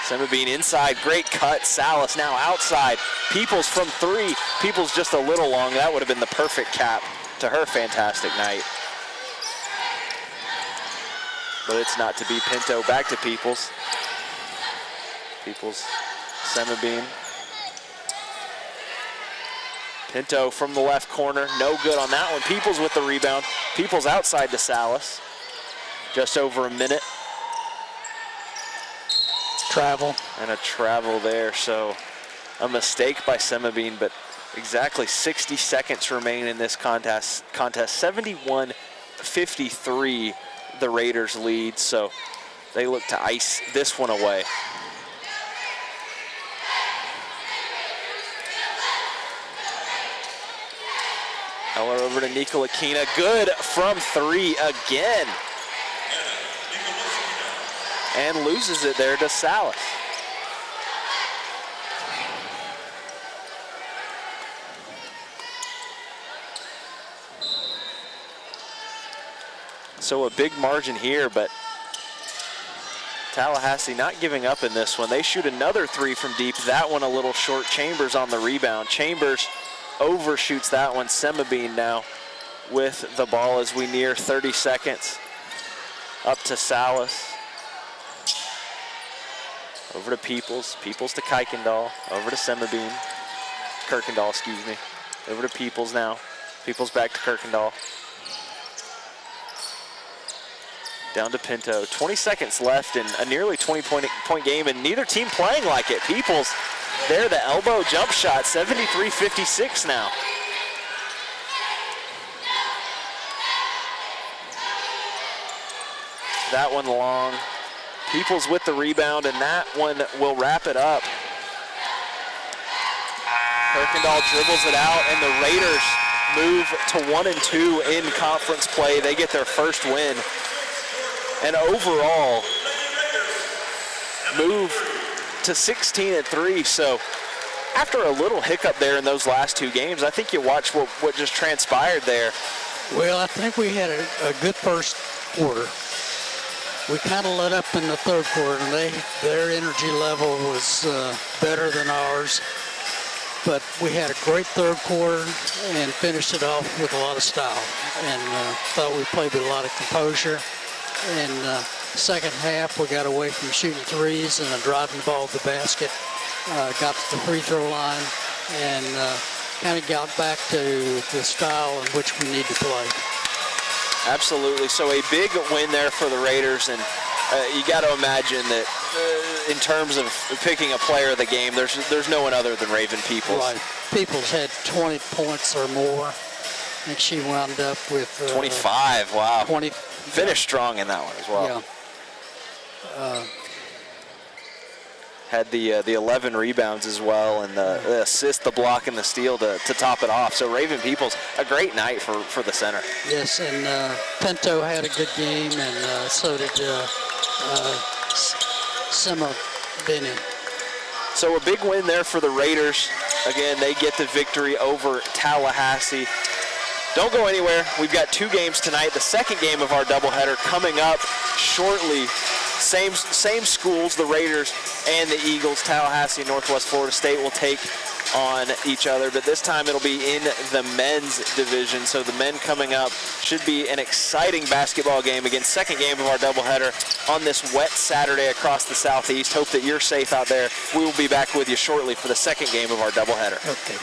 Semabine inside, great cut. Salas now outside. Peoples from 3. Peoples just a little long. That would have been the perfect cap to her fantastic night. But it's not to be. Pinto back to Peoples. Peoples, Semabine. Pinto from the left corner, no good on that one. Peoples with the rebound. Peoples outside to Salas. Just over a minute. Travel. And a travel there, so a mistake by Semabine, but exactly 60 seconds remain in this contest. 71-53. The Raiders lead, so they look to ice this one away. Eller over to Nicolakina, good from 3 again. And loses it there to Salas. So a big margin here, but Tallahassee not giving up in this one. They shoot another 3 from deep. That one a little short. Chambers on the rebound. Chambers overshoots that one. Semabine now with the ball as we near 30 seconds. Up to Salas. Over to Peoples. Peoples to Kuykendall. Over to Semabine. Kirkendall, excuse me. Over to Peoples now. Peoples back to Kirkendall. Down to Pinto. 20 seconds left in a nearly 20-point game, and neither team playing like it. Peoples there, the elbow jump shot, 73-56 now. That one long. Peoples with the rebound, and that one will wrap it up. Kirkendall dribbles it out, and the Raiders move to 1-2 in conference play. They get their first win. And overall, move to 16-3. So after a little hiccup there in those last two games, I think you watched what just transpired there. Well, I think we had a good first quarter. We kind of let up in the third quarter, and their energy level was better than ours. But we had a great third quarter and finished it off with a lot of style. And thought we played with a lot of composure. And second half, we got away from shooting threes and driving the ball to the basket. Got to the free throw line and kind of got back to the style in which we need to play. Absolutely. So a big win there for the Raiders, and you got to imagine that in terms of picking a player of the game, there's no one other than Raven Peoples. Right. Peoples had 20 points or more. I think she wound up with 25. Wow. 20. Finished strong in that one as well. Yeah. Had the 11 rebounds as well, and the assist, the block, and the steal to top it off. So Raven Peoples, a great night for the center. Yes, and Pinto had a good game, and so did Sima Benny. So a big win there for the Raiders. Again, they get the victory over Tallahassee. Don't go anywhere. We've got two games tonight. The second game of our doubleheader coming up shortly. Same schools, the Raiders and the Eagles. Tallahassee and Northwest Florida State will take on each other, but this time it'll be in the men's division. So the men coming up should be an exciting basketball game. Again, second game of our doubleheader on this wet Saturday across the Southeast. Hope that you're safe out there. We will be back with you shortly for the second game of our doubleheader. Okay.